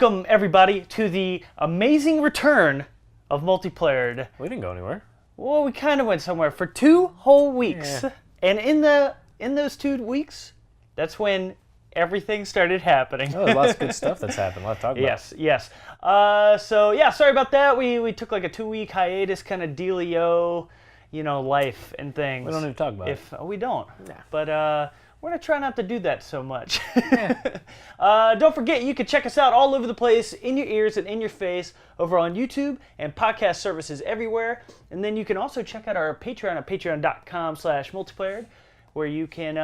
Welcome, everybody, to the amazing return of Multiplayer. We didn't go anywhere. Well, we kind of went somewhere for 2 whole weeks. Yeah. And in those 2 weeks, that's when everything started happening. Oh, there's lots of good stuff that's happened. A lot to talk about. Yes. So, yeah, sorry about that. We took like a 2-week hiatus kind of dealio, life and things. We don't need to talk about it. We don't. Nah. But we're going to try not to do that so much. Yeah. Don't forget, you can check us out all over the place, in your ears and in your face, over on YouTube and podcast services everywhere. And then you can also check out our Patreon at patreon.com/multiplayer, where you can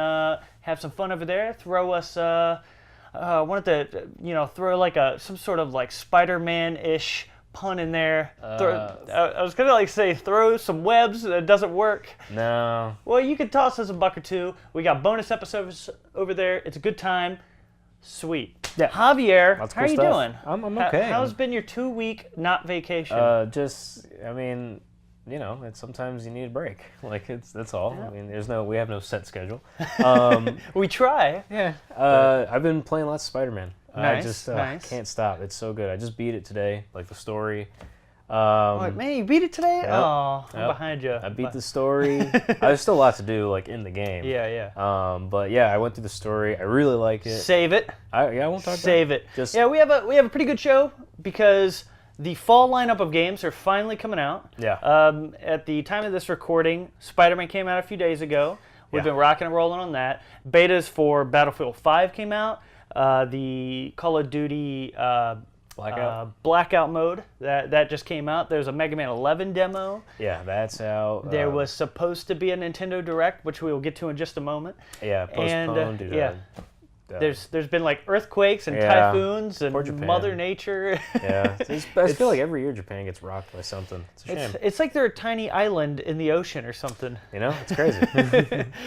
have some fun over there. Throw us, wanted to, throw like some sort of like Spider-Man-ish pun in there. I was gonna say throw some webs. That doesn't work. No. Well, you can toss us a buck or two. We got bonus episodes over there. It's a good time. Sweet. Yeah. Javier, Lots of how are cool you stuff. doing? I'm okay. How's been your 2-week not vacation? It's sometimes you need a break. That's all. Yeah. I mean, we have no set schedule. We try. Yeah. I've been playing lots of Spider-Man. Nice, I just nice. can't stop. It's so good. I just beat it today, like the story. Oh, man, you beat it today? Yep, Oh, I'm yep. behind you. I beat the story. There's still a lot to do, like in the game. Yeah. But yeah, I went through the story. I really like it. Save it. I won't talk about it. Save it. Just we have a pretty good show because the fall lineup of games are finally coming out. Yeah. At the time of this recording, Spider-Man came out a few days ago. We've been rocking and rolling on that. Betas for Battlefield 5 came out. The Call of Duty Blackout mode that just came out. There's a Megaman 11 demo. Yeah, that's out. There was supposed to be a Nintendo Direct, which we will get to in just a moment. Yeah, postponed. There's been like earthquakes and Yeah. typhoons and Poor Japan. Mother Nature. Yeah, I feel like every year Japan gets rocked by something. It's a shame. It's like they're a tiny island in the ocean or something. It's crazy.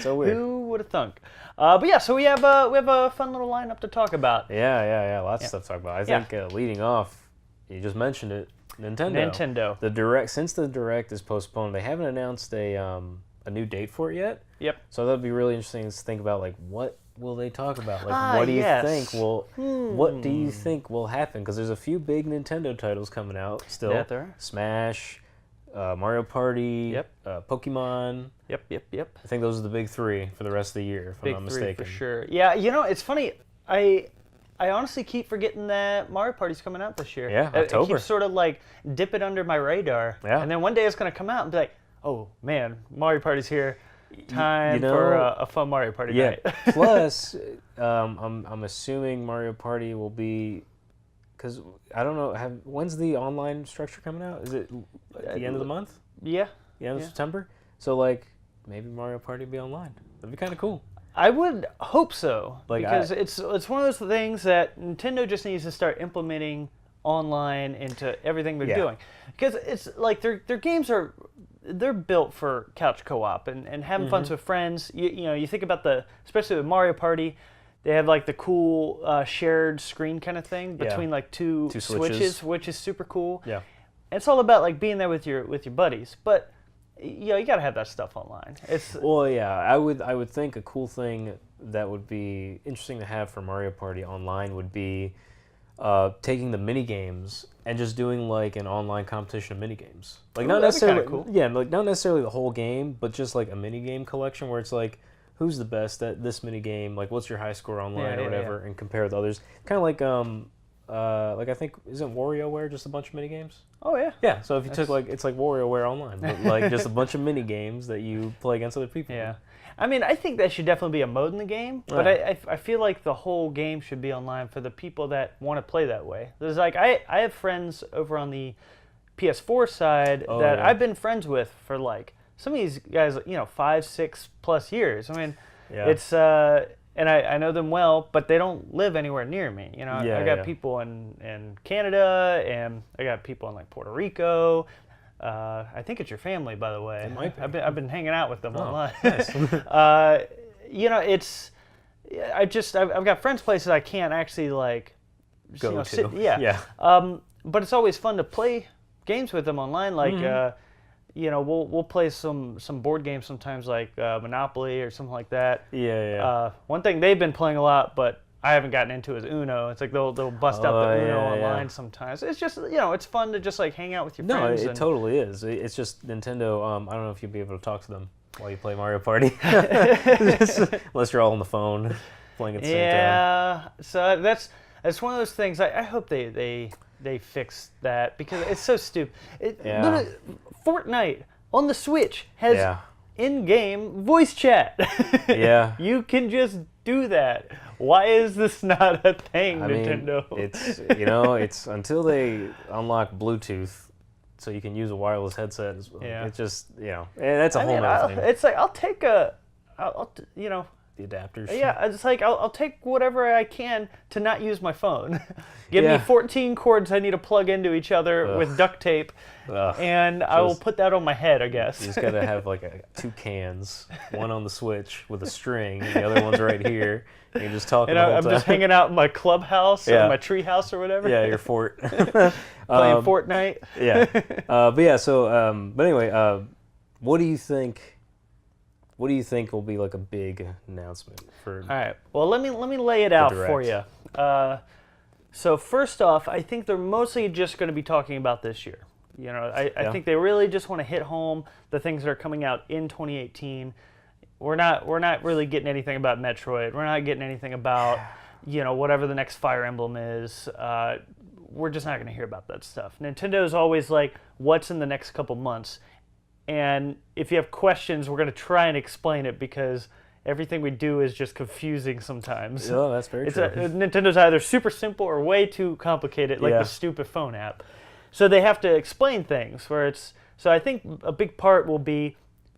So weird. Who would have thunk? But yeah, so we have a fun little lineup to talk about. Yeah. Lots of stuff to talk about. I think leading off, you just mentioned it, Nintendo. The Direct, since the Direct is postponed, they haven't announced a new date for it yet. Yep. So that'd be really interesting to think about, like, what will they talk about? Like, what do you think what do you think will happen? Because there's a few big Nintendo titles coming out still. Yeah, there are. Smash, Mario Party, Pokemon. Yep. I think those are the big 3 for the rest of the year, if I'm not mistaken. For sure. Yeah, it's funny. I honestly keep forgetting that Mario Party's coming out this year. Yeah, It October. keeps sort of like dipping under my radar. Yeah. And then one day it's going to come out and be like, oh man, Mario Party's here. Time for a fun Mario Party night. Plus, I'm assuming Mario Party will be, because I don't know, when's the online structure coming out? Is it at the end of the month? Yeah. The end of September? So maybe Mario Party will be online. That'd be kind of cool. I would hope so, Like, because it's one of those things that Nintendo just needs to start implementing online into everything they're doing. Because it's like their games they're built for couch co-op and having fun with friends. You think about especially with Mario Party, they have like the cool shared screen kind of thing between like two switches, which is super cool. Yeah. And it's all about like being there with your buddies, but you got to have that stuff online. I would think a cool thing that would be interesting to have for Mario Party online would be taking the mini games and just doing like an online competition of mini games. Like not necessarily cool. Yeah, like not necessarily the whole game, but just like a mini game collection where it's like, who's the best at this mini game? Like, what's your high score online or whatever, and compare with others. Kind of like I think, isn't WarioWare just a bunch of mini games? Oh yeah. Yeah. So if you took it's like WarioWare online, but like just a bunch of mini games that you play against other people. Yeah. I mean, I think that should definitely be a mode in the game, but I feel like the whole game should be online for the people that want to play that way. There's like I have friends over on the PS4 side that I've been friends with for like some of these guys, 5-6+ years. I mean, it's and I know them well, but they don't live anywhere near me. I got people in Canada, and I got people in like Puerto Rico. I think it's your family, by the way. It might be. I've been hanging out with them online. Nice. I've got friends places I can't actually like Go to. Yeah. But it's always fun to play games with them online. Like we'll play some board games sometimes, like Monopoly or something like that. Yeah. One thing they've been playing a lot, but I haven't gotten into is Uno. It's like they'll bust out the Uno online sometimes. It's just, it's fun to just like hang out with your friends. No, it totally is. It's just Nintendo. I don't know if you'll be able to talk to them while you play Mario Party, unless you're all on the phone playing at the same time. Yeah, so that's one of those things. I hope they fix that because it's so stupid. Fortnite on the Switch has in-game voice chat. Yeah, you can just do that. Why is this not a thing, Nintendo? It's until they unlock Bluetooth, so you can use a wireless headset. It's just that's a whole other thing. It's like I'll take the adapters. Yeah, it's like I'll take whatever I can to not use my phone. Give me 14 cords I need to plug into each other with duct tape, and I will put that on my head, I guess. You just gotta have like 2 cans, one on the Switch with a string, and the other one's right here. And you're just talking the whole time. Just hanging out in my clubhouse or my tree house or whatever. Yeah, your fort. Playing Fortnite. But anyway, what do you think? What do you think will be like a big announcement for? All right. Well, let me lay it out for you. So first off, I think they're mostly just going to be talking about this year. I think they really just want to hit home the things that are coming out in 2018. We're not really getting anything about Metroid. We're not getting anything about whatever the next Fire Emblem is. We're just not going to hear about that stuff. Nintendo's always like, what's in the next couple months? And if you have questions, we're going to try and explain it because everything we do is just confusing sometimes. Oh, that's very true. Nintendo's either super simple or way too complicated, like the stupid phone app. So they have to explain things. So I think a big part will be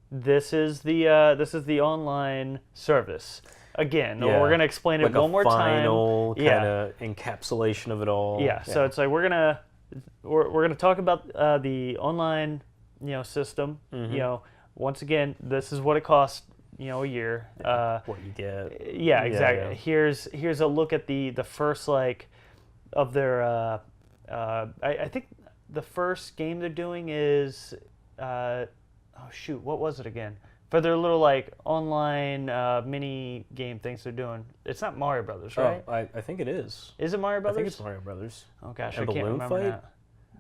this is the online service. Again, we're going to explain it one more time. Final kind of encapsulation of it all. Yeah. So it's like we're gonna talk about the online system. Mm-hmm. Once again, this is what it costs. A year. What you get. Yeah, exactly. Yeah. Here's a look at the first of their. I think the first game they're doing is. What was it again? For their little online mini game things they're doing. It's not Mario Brothers, right? Oh, I think it is. Is it Mario Brothers? I think it's Mario Brothers. Oh gosh, and I can't remember Fight? that.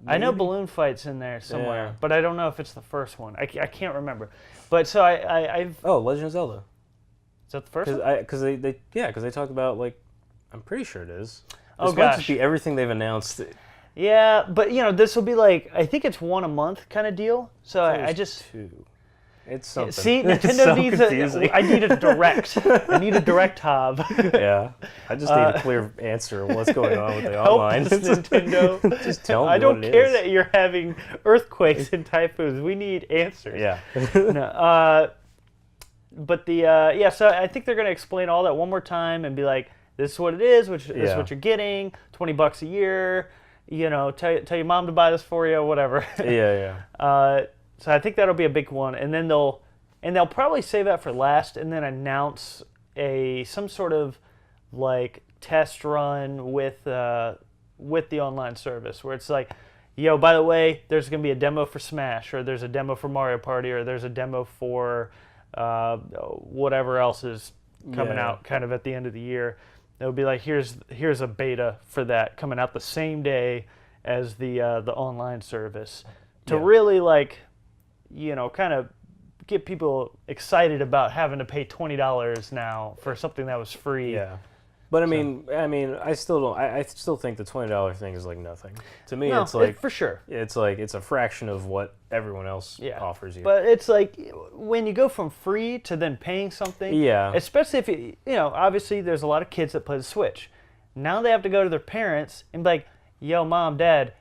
Maybe? I know Balloon Fight's in there somewhere, but I don't know if it's the first one. I can't remember. But so I've... Oh, Legend of Zelda. Is that the first one? Because they talk about I'm pretty sure it is. Oh gosh. Might just be everything they've announced. Yeah, but this will be I think it's one a month kind of deal. So I just... 2. It's something. See, Nintendo needs I need a direct. I need a direct hub. Yeah, I just need a clear answer of what's going on with the online. Help us, Nintendo. Just tell me I don't what it care is. that you're having earthquakes and typhoons. We need answers. Yeah. No, but so I think they're going to explain all that one more time and be like, this is what it is, this is what you're getting, $20 a year, tell your mom to buy this for you, whatever. Yeah. So I think that'll be a big one, and then they'll probably save that for last, and then announce some sort of test run with the online service where it's like, yo, by the way, there's gonna be a demo for Smash, or there's a demo for Mario Party, or there's a demo for whatever else is coming out kind of at the end of the year. They'll be like, here's a beta for that coming out the same day as the online service to really kind of get people excited about having to pay $20 now for something that was free. Yeah, but I mean, I still don't. I still think the $20 thing is nothing. To me, it's for sure. It's it's a fraction of what everyone else offers you. But it's when you go from free to then paying something. Yeah. Especially if obviously there's a lot of kids that play the Switch. Now they have to go to their parents and be like, "Yo, mom, dad."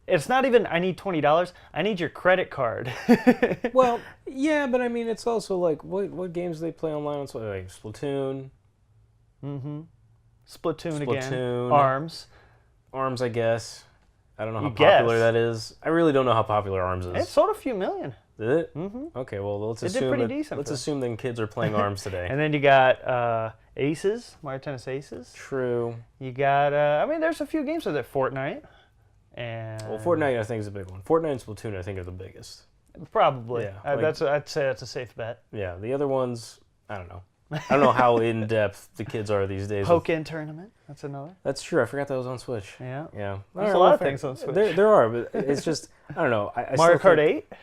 It's not even, I need $20, I need your credit card. Well, yeah, but I mean, it's also what games do they play online on Splatoon? Mm-hmm. Splatoon again. ARMS, I guess. I don't know how popular that is. I really don't know how popular ARMS is. It sold a few million. Did it? Mm-hmm. Okay, well, let's assume then kids are playing ARMS today. And then you got Aces, Mario Tennis Aces. True. You got, there's a few games with it. Fortnite. Well, Fortnite I think is a big one. Fortnite and Splatoon I think are the biggest. Probably. Yeah, I'd say that's a safe bet. Yeah, the other ones I don't know. I don't know how in depth the kids are these days. Pokken tournament. That's another. That's true. I forgot that was on Switch. Yeah. Yeah. There's a lot of things on Switch. There are, but it's just I don't know. I Mario still Kart think, 8.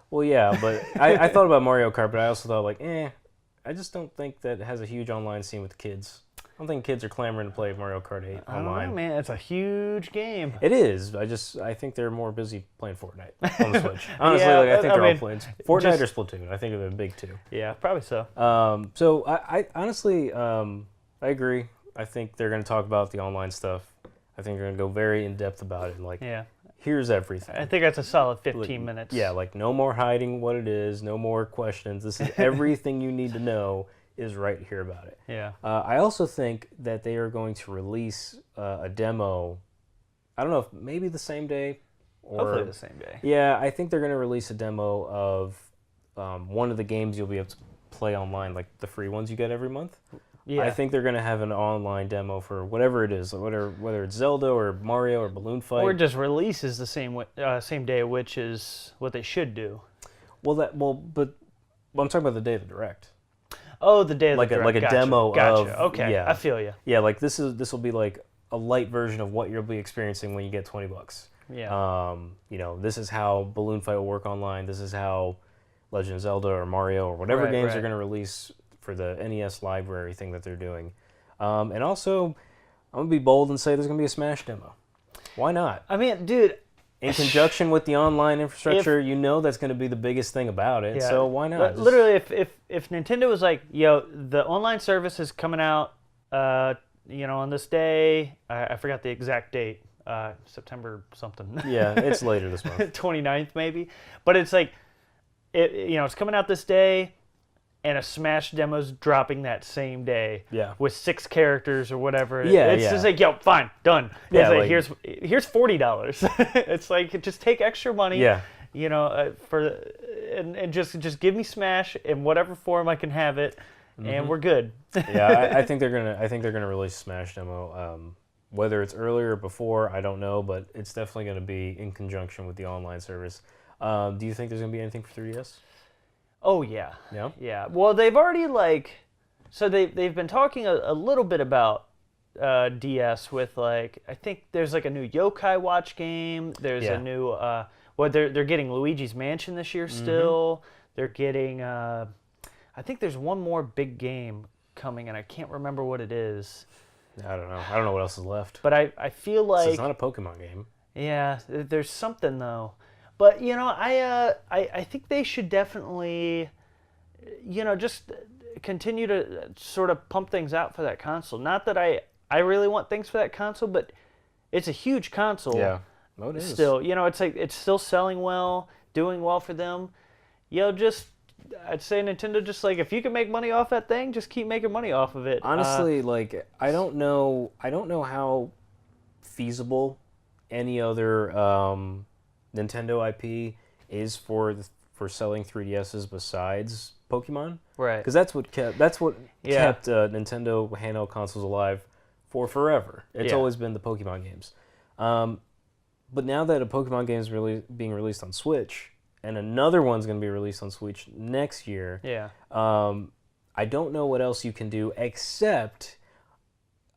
Well, yeah, but I thought about Mario Kart, but I also thought like, I just don't think that it has a huge online scene with kids. I don't think kids are clamoring to play Mario Kart 8 online. I don't know, man. It's a huge game. It is. I think they're more busy playing Fortnite on the Switch. Honestly, like, I think they're all playing Fortnite or Splatoon. I think they're the big two. Yeah, probably so. So I honestly, I agree. I think they're going to talk about the online stuff. I think they're going to go very in depth about it. And like, here's everything. I think that's a solid 15 minutes. Yeah, like no more hiding what it is, no more questions. This is everything you need to know is right here about it. Yeah. I also think that they are going to release a demo. I don't know if maybe the same day. Or, hopefully the same day. Yeah, I think they're going to release a demo of one of the games you'll be able to play online, like the free ones you get every month. Yeah. I think they're going to have an online demo for whatever it is, whether it's Zelda or Mario or Balloon Fight. Or just releases the same day, which is what they should do. But I'm talking about the day of the Direct. Oh, the day of the Direct. Like a demo of. Okay, yeah. I feel you. Yeah, like this will be like a light version of what you'll be experiencing when you get $20. Yeah. This is how Balloon Fight will work online. This is how Legend of Zelda or Mario or whatever games they're going to release for the NES library thing that they're doing. And also, I'm going to be bold and say there's going to be a Smash demo. Why not? I mean, dude. In conjunction with the online infrastructure, that's going to be the biggest thing about it. Yeah, so why not? Literally, if Nintendo was like, yo, the online service is coming out, on this day. I forgot the exact date. September something. Yeah, it's later this month. 29th maybe. But it's like, it's coming out this day, and a Smash demo's dropping that same day. Yeah. With 6 characters or whatever. Yeah, it's just like, yo, fine, done. Yeah, it's like, here's $40. It's like, just take extra money. Yeah. And just give me Smash in whatever form I can have it, and we're good. Yeah, I think they're gonna release Smash demo. Whether it's earlier or before, I don't know, but it's definitely going to be in conjunction with the online service. Do you think there's going to be anything for 3DS? Oh, yeah. Yeah? Yeah. Well, they've already, they've been talking a little bit about DS with, I think there's, a new Yokai Watch game. There's a new, they're getting Luigi's Mansion this year still. They're getting, I think there's one more big game coming, and I can't remember what it is. I don't know. I don't know what else is left. But I feel like it's not a Pokemon game. Yeah, there's something though. But I think they should definitely, just continue to sort of pump things out for that console. Not that I really want things for that console, but it's a huge console. Yeah, no, it is. Still, it's like it's still selling well, doing well for them. I'd say Nintendo, just if you can make money off that thing, just keep making money off of it. Honestly, I don't know how feasible any other Nintendo IP is for selling 3DSs besides Pokemon. Right. Because that's what kept Nintendo handheld consoles alive for forever. It's always been the Pokemon games. But now that a Pokemon game is being released on Switch, and another one's going to be released on Switch next year. Yeah. I don't know what else you can do, except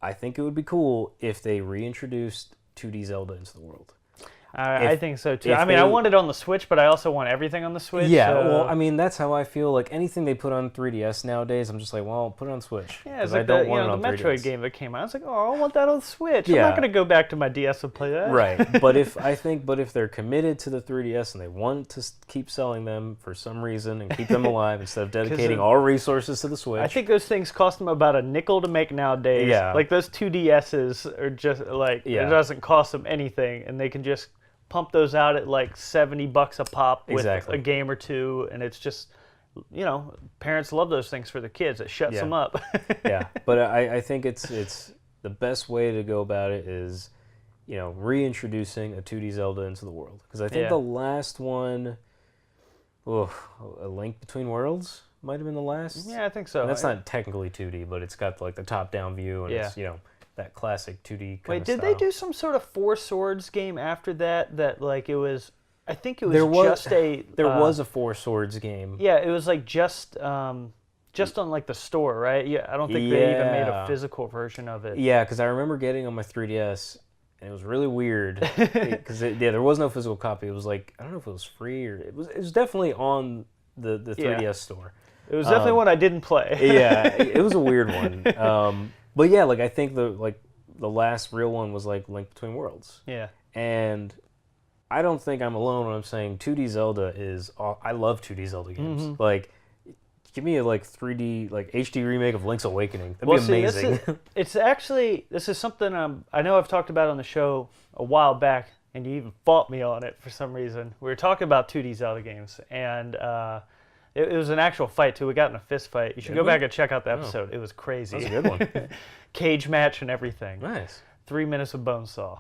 I think it would be cool if they reintroduced 2D Zelda into the world. I think so too. I want it on the Switch, but I also want everything on the Switch. Yeah, well, that's how I feel. Like anything they put on 3DS nowadays, I'm just like, well, put it on Switch. Yeah, it's like the Metroid game that came out. I was like, oh, I want that on the Switch. Yeah. I'm not going to go back to my DS and play that. Right, but if they're committed to the 3DS and they want to keep selling them for some reason and keep them alive instead of dedicating all resources to the Switch. I think those things cost them about $0.05 to make nowadays. Yeah. Like those 2DSs are just it doesn't cost them anything, and they can just pump those out at $70 a pop with a game or two, and it's just, parents love those things for their kids. It shuts them up. Yeah, but I think it's the best way to go about it is, reintroducing a 2D Zelda into the world. Because I think the last one, A Link Between Worlds might have been the last. Yeah, I think so. And that's not technically 2D, but it's got the top-down view, and it's, that classic 2D kind of style. Wait, did they do some sort of Four Swords game after that? That it was, I think it was there was a Four Swords game. Yeah, it was just on like the store, right? Yeah, I don't think they even made a physical version of it. Yeah, because I remember getting on my 3DS, and it was really weird because there was no physical copy. It was like, I don't know if it was free or it was definitely on the 3DS store. It was definitely one I didn't play. Yeah, it was a weird one. But yeah, like I think the last real one was like Link Between Worlds. Yeah. And I don't think I'm alone when I'm saying 2D Zelda is. I love 2D Zelda games. Mm-hmm. Like, give me a 3D HD remake of Link's Awakening. That'd be amazing. This is something I know I've talked about on the show a while back, and you even fought me on it for some reason. We were talking about 2D Zelda games, and it was an actual fight too. We got in a fist fight. You should go back and check out the episode. It was crazy. That's a good one. Cage match and everything. Nice. 3 minutes of bonesaw.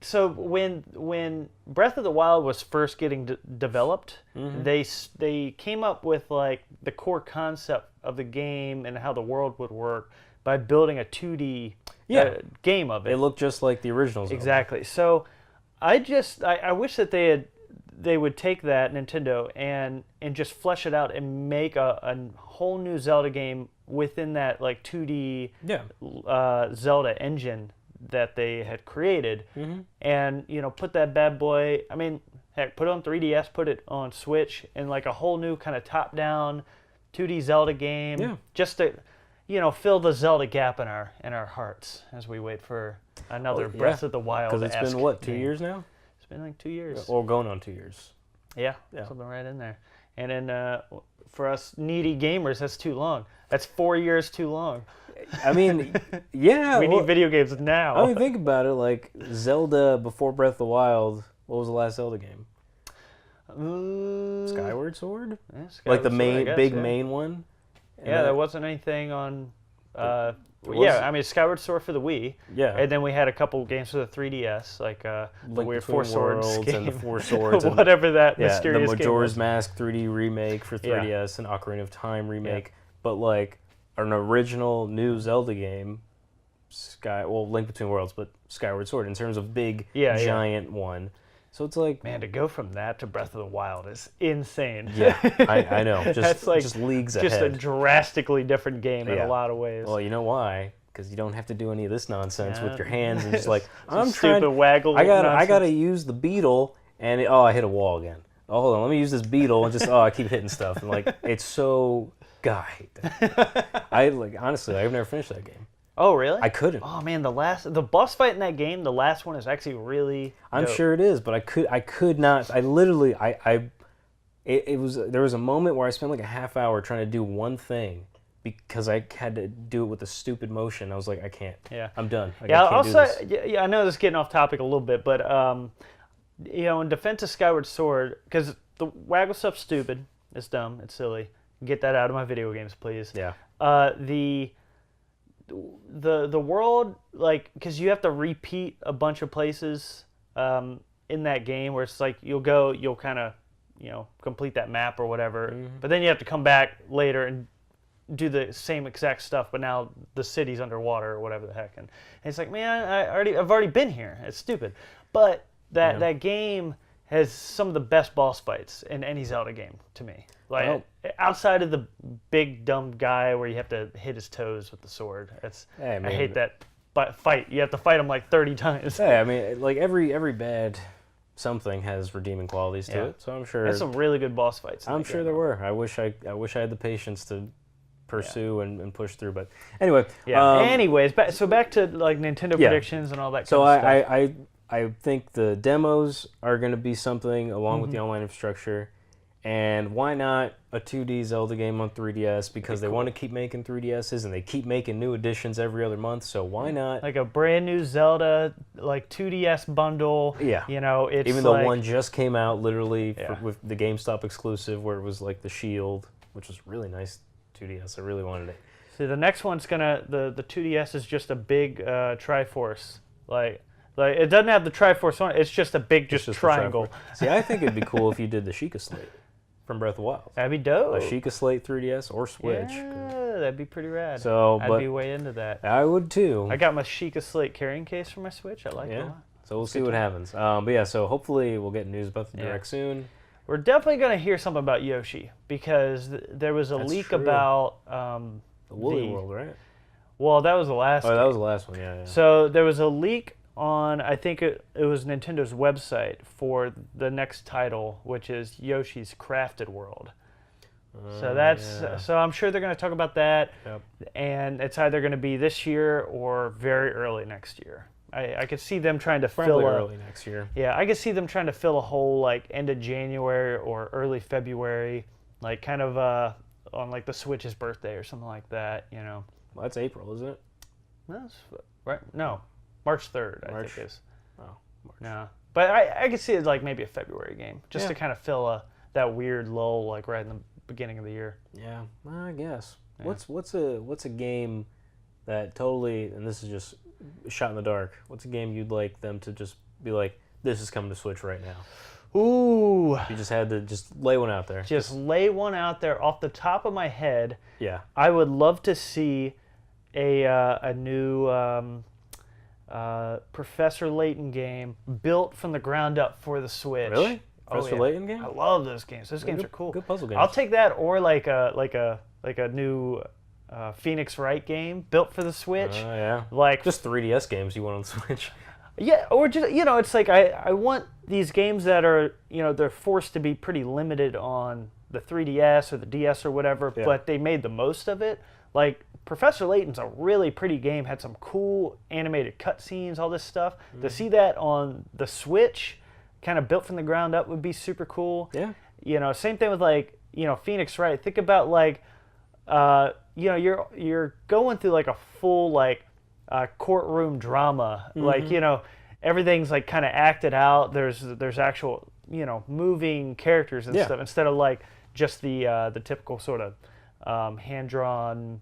So when Breath of the Wild was first getting developed, they came up with like the core concept of the game and how the world would work by building a 2D game of it. It looked just like the originals. Exactly. So I wish that they would take that, Nintendo, and just flesh it out and make a whole new Zelda game within that like 2D Zelda engine that they had created, and put that bad boy. I mean, heck, put it on 3DS, put it on Switch, and like a whole new kind of top-down 2D Zelda game, just to fill the Zelda gap in our hearts as we wait for another Breath of the Wild. Because it's been what, 2 years now? It's been like 2 years. Or going on 2 years. Yeah, something right in there. And then for us needy gamers, that's too long. That's 4 years too long. I mean, yeah. We need video games now. I mean, think about it. Like, Zelda before Breath of the Wild, what was the last Zelda game? Skyward Sword? Yeah, Skyward like the Sword, main one? Yeah, there wasn't anything on... I mean, Skyward Sword for the Wii. Yeah. And then we had a couple games for the 3DS, like the weird Four Swords game. And the Four Swords. Whatever that mysterious the game Majora's was. Mask 3D remake for 3DS and Ocarina of Time remake. But like an original new Zelda game, Link Between Worlds, but Skyward Sword in terms of big, giant one. So it's like... Man, to go from that to Breath of the Wild is insane. Yeah, I know. That's like just leagues ahead. Just a drastically different game in a lot of ways. Well, you know why? Because you don't have to do any of this nonsense with your hands and just like, I'm trying to waggle. I gotta use the beetle and I hit a wall again. Oh, hold on, let me use this beetle and just I keep hitting stuff and like it's so honestly, I've never finished that game. Oh, really? I couldn't. Oh man, the boss fight in that game, the last one is actually really I'm dope. sure it is, but I could not. I literally there was a moment where I spent like a half hour trying to do one thing because I had to do it with a stupid motion. I was like, I can't. Yeah. I'm done. I'll say, I know this is getting off topic a little bit, but in defense of Skyward Sword, because the waggle stuff's stupid, it's dumb, it's silly. Get that out of my video games, please. Yeah. The world, like, because you have to repeat a bunch of places in that game where it's like you'll kind of complete that map or whatever, but then you have to come back later and do the same exact stuff, but now the city's underwater or whatever the heck, and it's like, man, I've already been here. It's stupid, but that game has some of the best boss fights in any Zelda game to me. Like outside of the big dumb guy where you have to hit his toes with the sword. I hate that fight. You have to fight him like 30 times. Hey, I mean, like every bad something has redeeming qualities to it. So I'm sure there's some really good boss fights. I'm sure there were. I wish I had the patience to pursue and push through. But anyway. Yeah. Anyways, back to like Nintendo predictions and all that. So kind of stuff. I think the demos are going to be something along with the online infrastructure. And why not a 2D Zelda game on 3DS? Because they want to keep making 3DSs and they keep making new editions every other month. So why not? Like a brand new Zelda, like 2DS bundle. Yeah. It's even though one just came out literally with the GameStop exclusive where it was like the Shield, which was really nice 2DS. I really wanted it. See, the next one's the 2DS is just a big Triforce. Like it doesn't have the Triforce on it. It's just a big triangle. See, I think it'd be cool if you did the Sheikah Slate from Breath of the Wild. That'd be dope. A Sheikah Slate 3DS or Switch. Yeah, that'd be pretty rad. So, I'd be way into that. I would too. I got my Sheikah Slate carrying case for my Switch. I like it a lot. So we'll see what happens. But yeah, so hopefully we'll get news about the Direct soon. we're definitely going to hear something about Yoshi because there was a leak true. about the Woolly World, right? Well, that was the last. Oh, that was the last one. Yeah. So there was a leak on, I think it was Nintendo's website for the next title, which is Yoshi's Crafted World. So so I'm sure they're going to talk about that, and it's either going to be this year or very early next year. I could see them trying to fill early next year. Yeah, I could see them trying to fill a hole like end of January or early February, like kind of on like the Switch's birthday or something like that. Well, that's April, isn't it? That's right. No, March 3rd. I think is. Oh, March. No, but I could see it like maybe a February game just to kind of fill that weird lull like right in the beginning of the year. Yeah, I guess. Yeah. What's a game that totally, and this is just a shot in the dark, what's a game you'd like them to just be like, this is coming to Switch right now? Ooh. You just had to just lay one out there. Just lay one out there off the top of my head. Yeah. I would love to see a new Professor Layton game built from the ground up for the Switch. Really? Professor Layton game? I love those games. Those games are cool. Good puzzle games. I'll take that, or like a new Phoenix Wright game built for the Switch. Yeah. Like just 3DS games you want on the Switch. Yeah, or just it's like I want these games that are they're forced to be pretty limited on the 3DS or the DS or whatever, but they made the most of it. Like Professor Layton's a really pretty game, had some cool animated cutscenes, all this stuff. To see that on the Switch, kind of built from the ground up, would be super cool. Yeah. Same thing with like Phoenix Wright. Think about like you're going through like a full like courtroom drama. Like everything's like kind of acted out. There's actual moving characters and stuff instead of like just the typical sort of hand drawn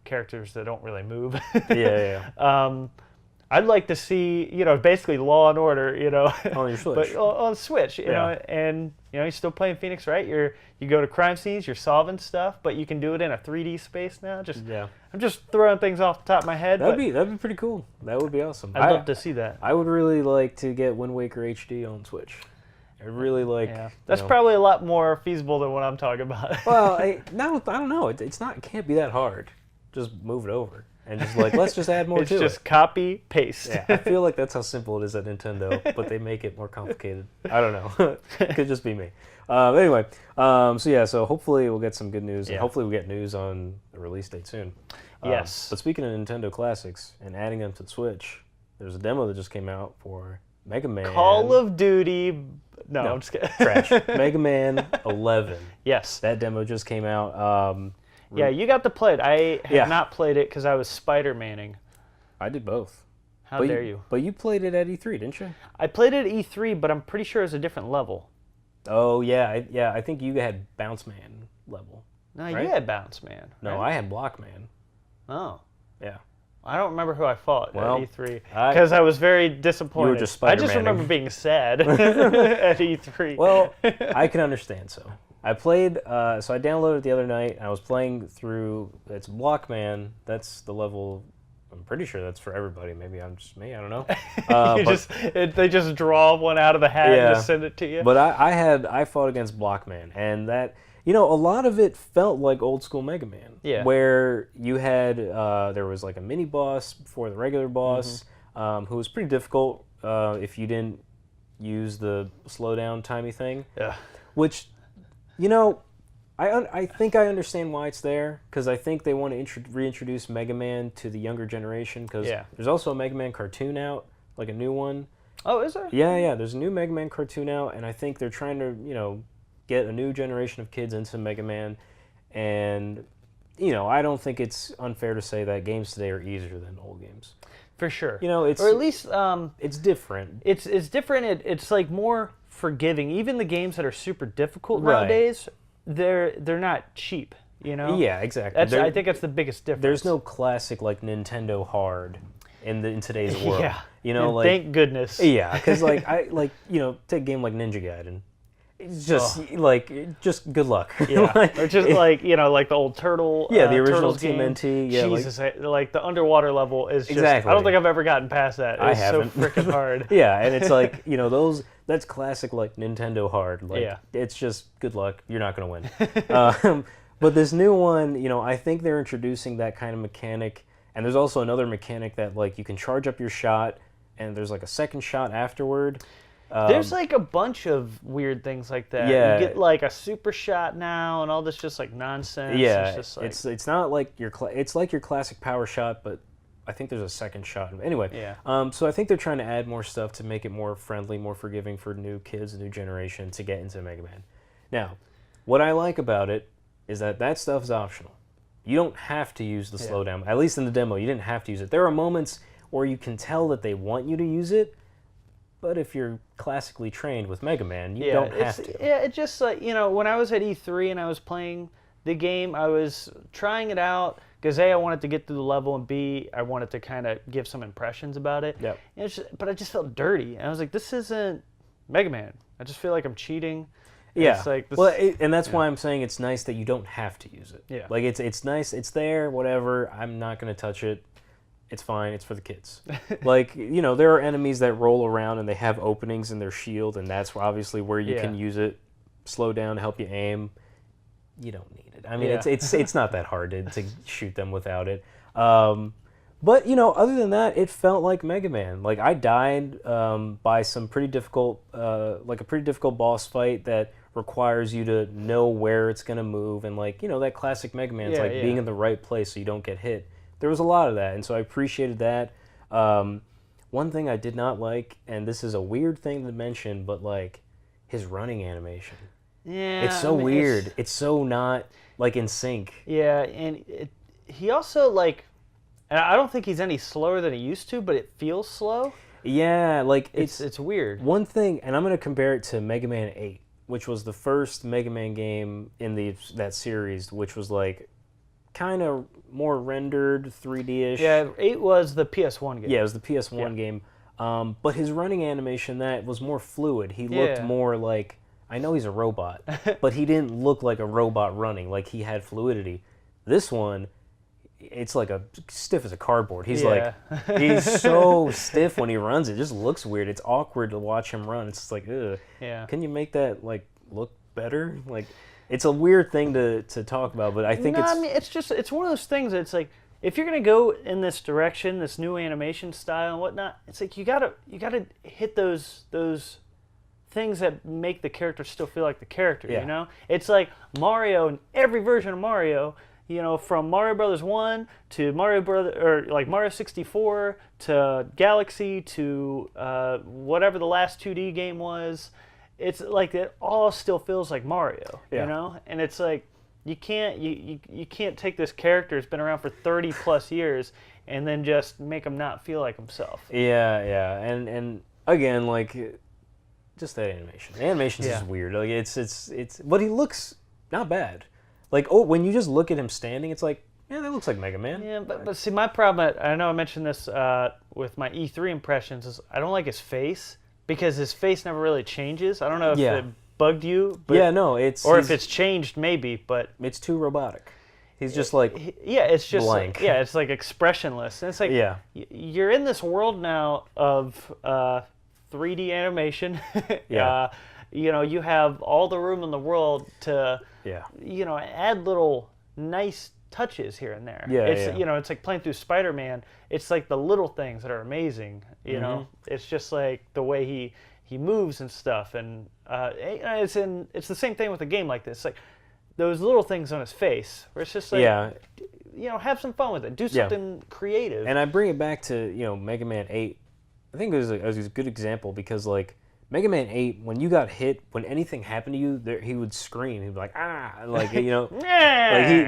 characters that don't really move. I'd like to see basically Law and Order on your Switch, but on Switch and you're still playing Phoenix, right? You go to crime scenes, you're solving stuff, but you can do it in a 3D space now. I'm just throwing things off the top of my head. That'd be pretty cool. That would be awesome. I'd love to see that. I would really like to get Wind Waker HD on Switch. I really like. Yeah. That's probably a lot more feasible than what I'm talking about. Well, I don't know. It can't be that hard. Just move it over. And just like, let's just add more to it. It's just copy, paste. Yeah, I feel like that's how simple it is at Nintendo, but they make it more complicated. I don't know. It could just be me. Anyway, so hopefully we'll get some good news, and hopefully we'll get news on the release date soon. Yes. But speaking of Nintendo classics and adding them to the Switch, there's a demo that just came out for Megaman. Call of Duty. No, I'm just kidding. Trash. Megaman 11. Yes. That demo just came out. Yeah, you got to play it. I have not played it because I was Spider-Manning. I did both. How dare you? But you played it at E3, didn't you? I played it at E3, but I'm pretty sure it's a different level. Oh, yeah. I think you had Bounce Man level. No, right? You had Bounce Man. No, right? I had Block Man. Oh. Yeah. I don't remember who I fought at E3 I because I was very disappointed. You were just I just Spider-Manning. remember being sad at E3. Well, I can understand so. I played, so I downloaded it the other night, and I was playing through, it's Blockman, that's the level, I'm pretty sure that's for everybody, maybe I'm just me, I don't know. They just draw one out of the hat and just send it to you? But I fought against Blockman, and that, a lot of it felt like old school Mega Man. Yeah. Where you had, there was like a mini boss before the regular boss, who was pretty difficult if you didn't use the slowdown timey thing. Yeah. Which... I think I understand why it's there, because I think they want to reintroduce Mega Man to the younger generation, because there's also a Mega Man cartoon out, like a new one. Oh, is there? Yeah, there's a new Mega Man cartoon out, and I think they're trying to, get a new generation of kids into Mega Man, and, I don't think it's unfair to say that games today are easier than old games. For sure. It's... Or at least... it's different. It's different. It's like more... forgiving. Even the games that are super difficult nowadays, they're not cheap, Yeah, exactly. I think that's the biggest difference. There's no classic like Nintendo hard in today's world. Yeah. Thank goodness. Yeah, because take a game like Ninja Gaiden. It's just just good luck. Yeah. Or just like the old Turtle. Yeah, the original TMNT. Yeah, Jesus, like the underwater level is just. Exactly. I don't think I've ever gotten past that. It's so freaking hard. Yeah, and it's like those that's classic like Nintendo hard. Like it's just good luck. You're not gonna win. But this new one, you know, I think they're introducing that kind of mechanic, and there's also another mechanic that like you can charge up your shot, and there's like a second shot afterward. There's like a bunch of weird things like that. Yeah. You get like a super shot now, and all this just like nonsense. Yeah, it's just like, it's not like it's like your classic power shot, but I think there's a second shot. Anyway, so I think they're trying to add more stuff to make it more friendly, more forgiving for new kids, new generation to get into Mega Man. Now, what I like about it is that stuff's optional. You don't have to use the slowdown. At least in the demo, you didn't have to use it. There are moments where you can tell that they want you to use it, but if you're classically trained with Mega Man, you don't have to. Yeah, it just like, you know, when I was at E3 and I was playing the game, I was trying it out because A, I wanted to get through the level, and B, I wanted to kind of give some impressions about it. Yep. But I just felt dirty. And I was like, this isn't Mega Man. I just feel like I'm cheating. Yeah. It's like this, and that's why I'm saying it's nice that you don't have to use it. Yeah. Like it's nice, it's there, whatever. I'm not going to touch it. It's fine. It's for the kids. Like, you know, there are enemies that roll around and they have openings in their shield, and that's obviously where you can use it. Slow down, help you aim. You don't need it. I mean, it's not that hard to shoot them without it. But, you know, other than that, it felt like Mega Man. Like, I died by some pretty difficult, like a pretty difficult boss fight that requires you to know where it's going to move. And, like, you know, that classic Mega Man's being in the right place so you don't get hit. There was a lot of that, and so I appreciated that. One thing I did not like, and this is a weird thing to mention, but, like, his running animation. Yeah. It's so weird. It's so not, like, in sync. Yeah, and he also, like, and I don't think he's any slower than he used to, but it feels slow. Yeah, like, it's weird. One thing, and I'm going to compare it to Mega Man 8, which was the first Mega Man game in that series, which was, like, kind of more rendered, 3D-ish. Yeah, 8 was the PS1 game. Yeah, it was the PS1 game. But his running animation, that was more fluid. He looked more like, I know he's a robot, but he didn't look like a robot running. Like, he had fluidity. This one, it's like stiff as a cardboard. He's like, he's so stiff when he runs. It just looks weird. It's awkward to watch him run. It's just like, ugh. Yeah. Can you make that, like, look better? Like, it's a weird thing to talk about, but I think I mean, it's one of those things that's like, if you're gonna go in this direction, this new animation style and whatnot, it's like you gotta hit those things that make the character still feel like the character. You know, it's like Mario, in every version of Mario, you know, from Mario Brothers 1 to Mario 64 to Galaxy to whatever the last 2D game was. It's like it all still feels like Mario, you know? And it's like you can't take this character who's been around for 30 plus years and then just make him not feel like himself. Yeah. And again, like, just that animation. The animation's just weird. Like it's but he looks not bad. Like, when you just look at him standing, it's like, yeah, that looks like Mega Man. Yeah, but see, my problem, I know I mentioned this with my E3 impressions, is I don't like his face. Because his face never really changes. I don't know if it bugged you. But, if it's changed, maybe, but... It's too robotic. He's just like it's just blank. It's like expressionless. And it's like, you're in this world now of 3D animation. You know, you have all the room in the world to, you know, add little nice touches here and there. You know, it's like playing through Spider-Man. It's like the little things that are amazing. You know, it's just like the way he moves and stuff, and it's the same thing with a game like this. Like those little things on his face, where it's just like, you know, have some fun with it, do something creative. And I bring it back to, you know, Mega Man 8. I think it was a good example because, like, Mega Man 8, when you got hit, when anything happened to you, he would scream. He'd be like, ah, like, you know.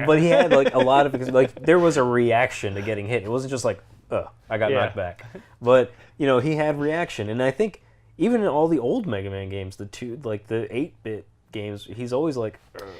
But he had, like, a lot of, like, there was a reaction to getting hit. It wasn't just like, I got knocked back. But, you know, he had reaction. And I think even in all the old Mega Man games, the 8-bit games, he's always like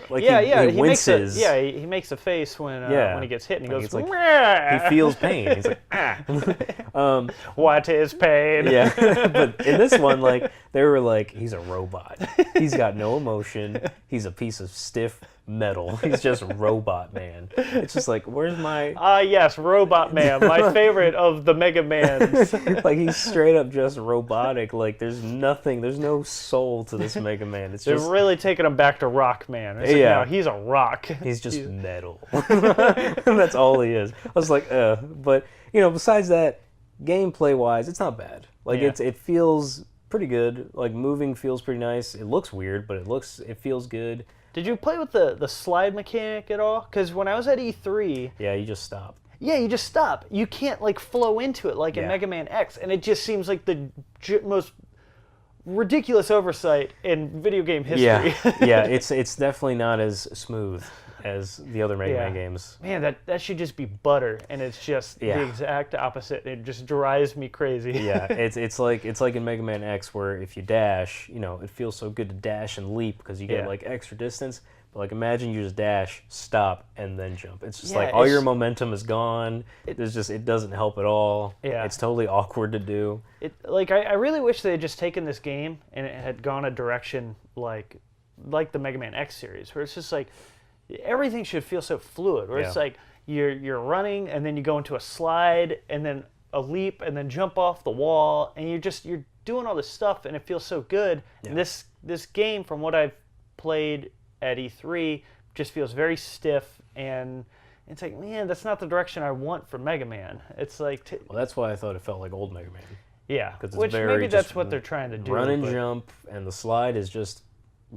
he winces. He makes a face when he gets hit, and he goes, like, he feels pain. He's like, ah. What is pain? Yeah. But in this one, like, They were like, he's a robot. He's got no emotion. He's a piece of stiff metal. He's just robot man. It's just like, where's my... yes, Robot Man, my favorite of the Megamans. Like, he's straight up just robotic. Like, there's nothing, there's no soul to this Mega Man. It's They're just... really taking him back to Rock Man. It's like, no, he's a rock. He's just metal. That's all he is. I was like, but, you know, besides that, gameplay-wise, it's not bad. Like, it feels pretty good. Like, moving feels pretty nice. It looks weird, but it feels good. Did you play with the slide mechanic at all? Because when I was at E3... Yeah, you just stop. Yeah, you just stop. You can't, like, flow into it like in Mega Man X, and it just seems like the most ridiculous oversight in video game history. Yeah, it's definitely not as smooth as the other Mega Man games. Man, that should just be butter, and it's just the exact opposite. It just drives me crazy. Yeah, it's like in Mega Man X where if you dash, you know, it feels so good to dash and leap because you get like extra distance. But like imagine you just dash, stop, and then jump. It's just like all your momentum is gone. It doesn't help at all. Yeah, it's totally awkward to do. I really wish they had just taken this game and it had gone a direction like the Mega Man X series, where it's just like everything should feel so fluid. Where it's like you're running and then you go into a slide and then a leap and then jump off the wall and you're doing all this stuff and it feels so good. Yeah. And this game, from what I've played at E3, just feels very stiff, and it's like, man, that's not the direction I want for Mega Man. It's like... well, that's why I thought it felt like old Mega Man. Yeah, which maybe that's what they're trying to do. Run and jump, and the slide is just,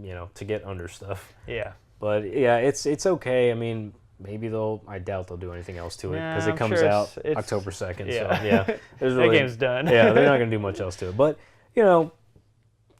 you know, to get under stuff. Yeah. But yeah, it's okay. I mean, maybe I doubt they'll do anything else to it, because it comes out October 2nd. Yeah. So yeah, that game's done. Yeah, they're not going to do much else to it. But, you know,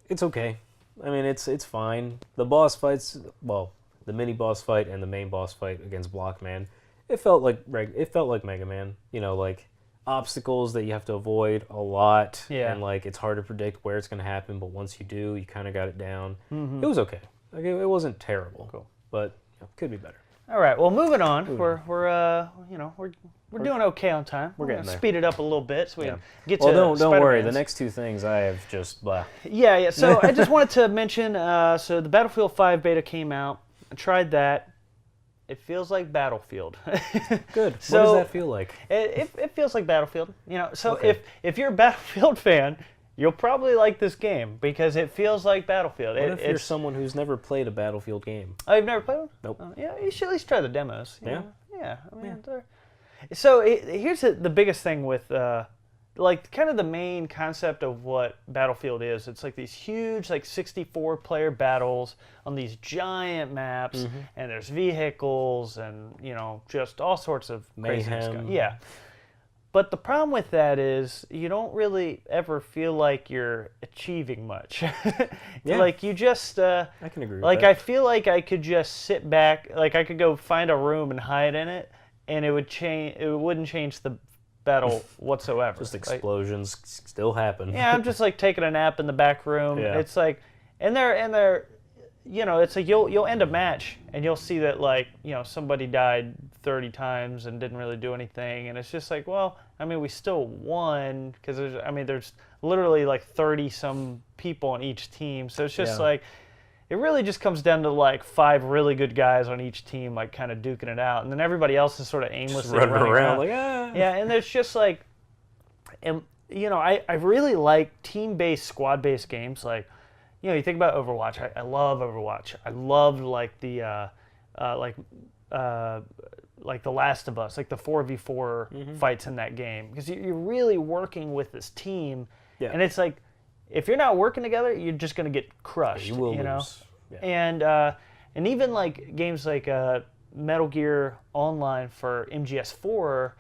it's okay. I mean, it's fine. The boss fights, well, the mini boss fight and the main boss fight against Blockman, it felt like Mega Man. You know, like obstacles that you have to avoid a lot, and like it's hard to predict where it's going to happen. But once you do, you kind of got it down. Mm-hmm. It was okay. Like it wasn't terrible, but could be better. All right. Well, moving on. We're doing okay on time. We're getting there. Speed it up a little bit so we can get to don't Spider-Man's. worry. The next two things I have just blah. Yeah. So I just wanted to mention. So the Battlefield 5 beta came out. I tried that. It feels like Battlefield. Good. So, what does that feel like? It feels like Battlefield. You know. So if you're a Battlefield fan, you'll probably like this game because it feels like Battlefield. What if you're someone who's never played a Battlefield game? Oh, you've never played one? Nope. Yeah, you should at least try the demos. Yeah? Yeah. I mean, so here's the biggest thing with, like, kind of the main concept of what Battlefield is. It's like these huge, like, 64-player battles on these giant maps, and there's vehicles and, you know, just all sorts of crazy stuff. Yeah. But the problem with that is you don't really ever feel like you're achieving much. Like you just... I can agree with like that. I feel like I could just sit back, like I could go find a room and hide in it, and it wouldn't change the battle whatsoever. Just explosions still happen. Yeah, I'm just like taking a nap in the back room. Yeah. It's like, and they're, you know, it's like you'll end a match and you'll see that, like, you know, somebody died 30 times and didn't really do anything, and it's just like, well, I mean, we still won because there's literally like 30 some people on each team, so it's just like, it really just comes down to like 5 really good guys on each team, like kind of duking it out, and then everybody else is sort of aimlessly running around. Like, yeah, and there's just like, and you know, I really like team-based, squad-based games. Like, you know, you think about Overwatch. I love Overwatch. I loved like the like The Last of Us, like the 4v4 fights in that game, because you're really working with this team, and it's like, if you're not working together, you're just going to get crushed. You will know? lose. Yeah. And even like games like Metal Gear Online for MGS4,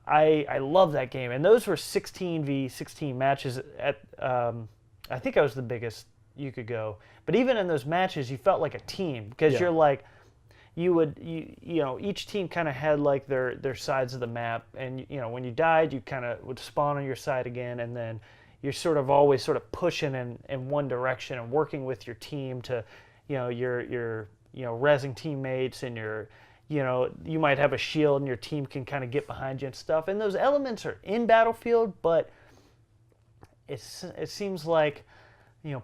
I love that game, and those were 16v16 matches at I think I was the biggest you could go. But even in those matches, you felt like a team, because you're like, you know, each team kind of had like their sides of the map, and you know, when you died, you kind of would spawn on your side again, and then you're sort of always sort of pushing in one direction and working with your team to, you know, your rezzing teammates, and you know, you might have a shield and your team can kind of get behind you and stuff. And those elements are in Battlefield, but it seems like,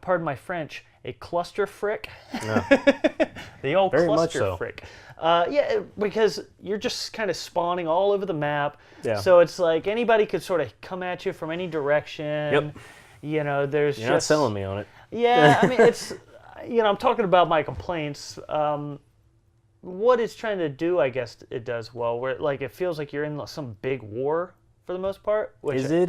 pardon my French, a cluster frick. Yeah. The old Very cluster much so. frick. Yeah, because you're just kind of spawning all over the map. Yeah. So it's like anybody could sort of come at you from any direction. Yep. There's You're not selling me on it. Yeah, I mean, it's, I'm talking about my complaints. What it's trying to do, I guess it does well, where like it feels like you're in some big war for the most part. Is it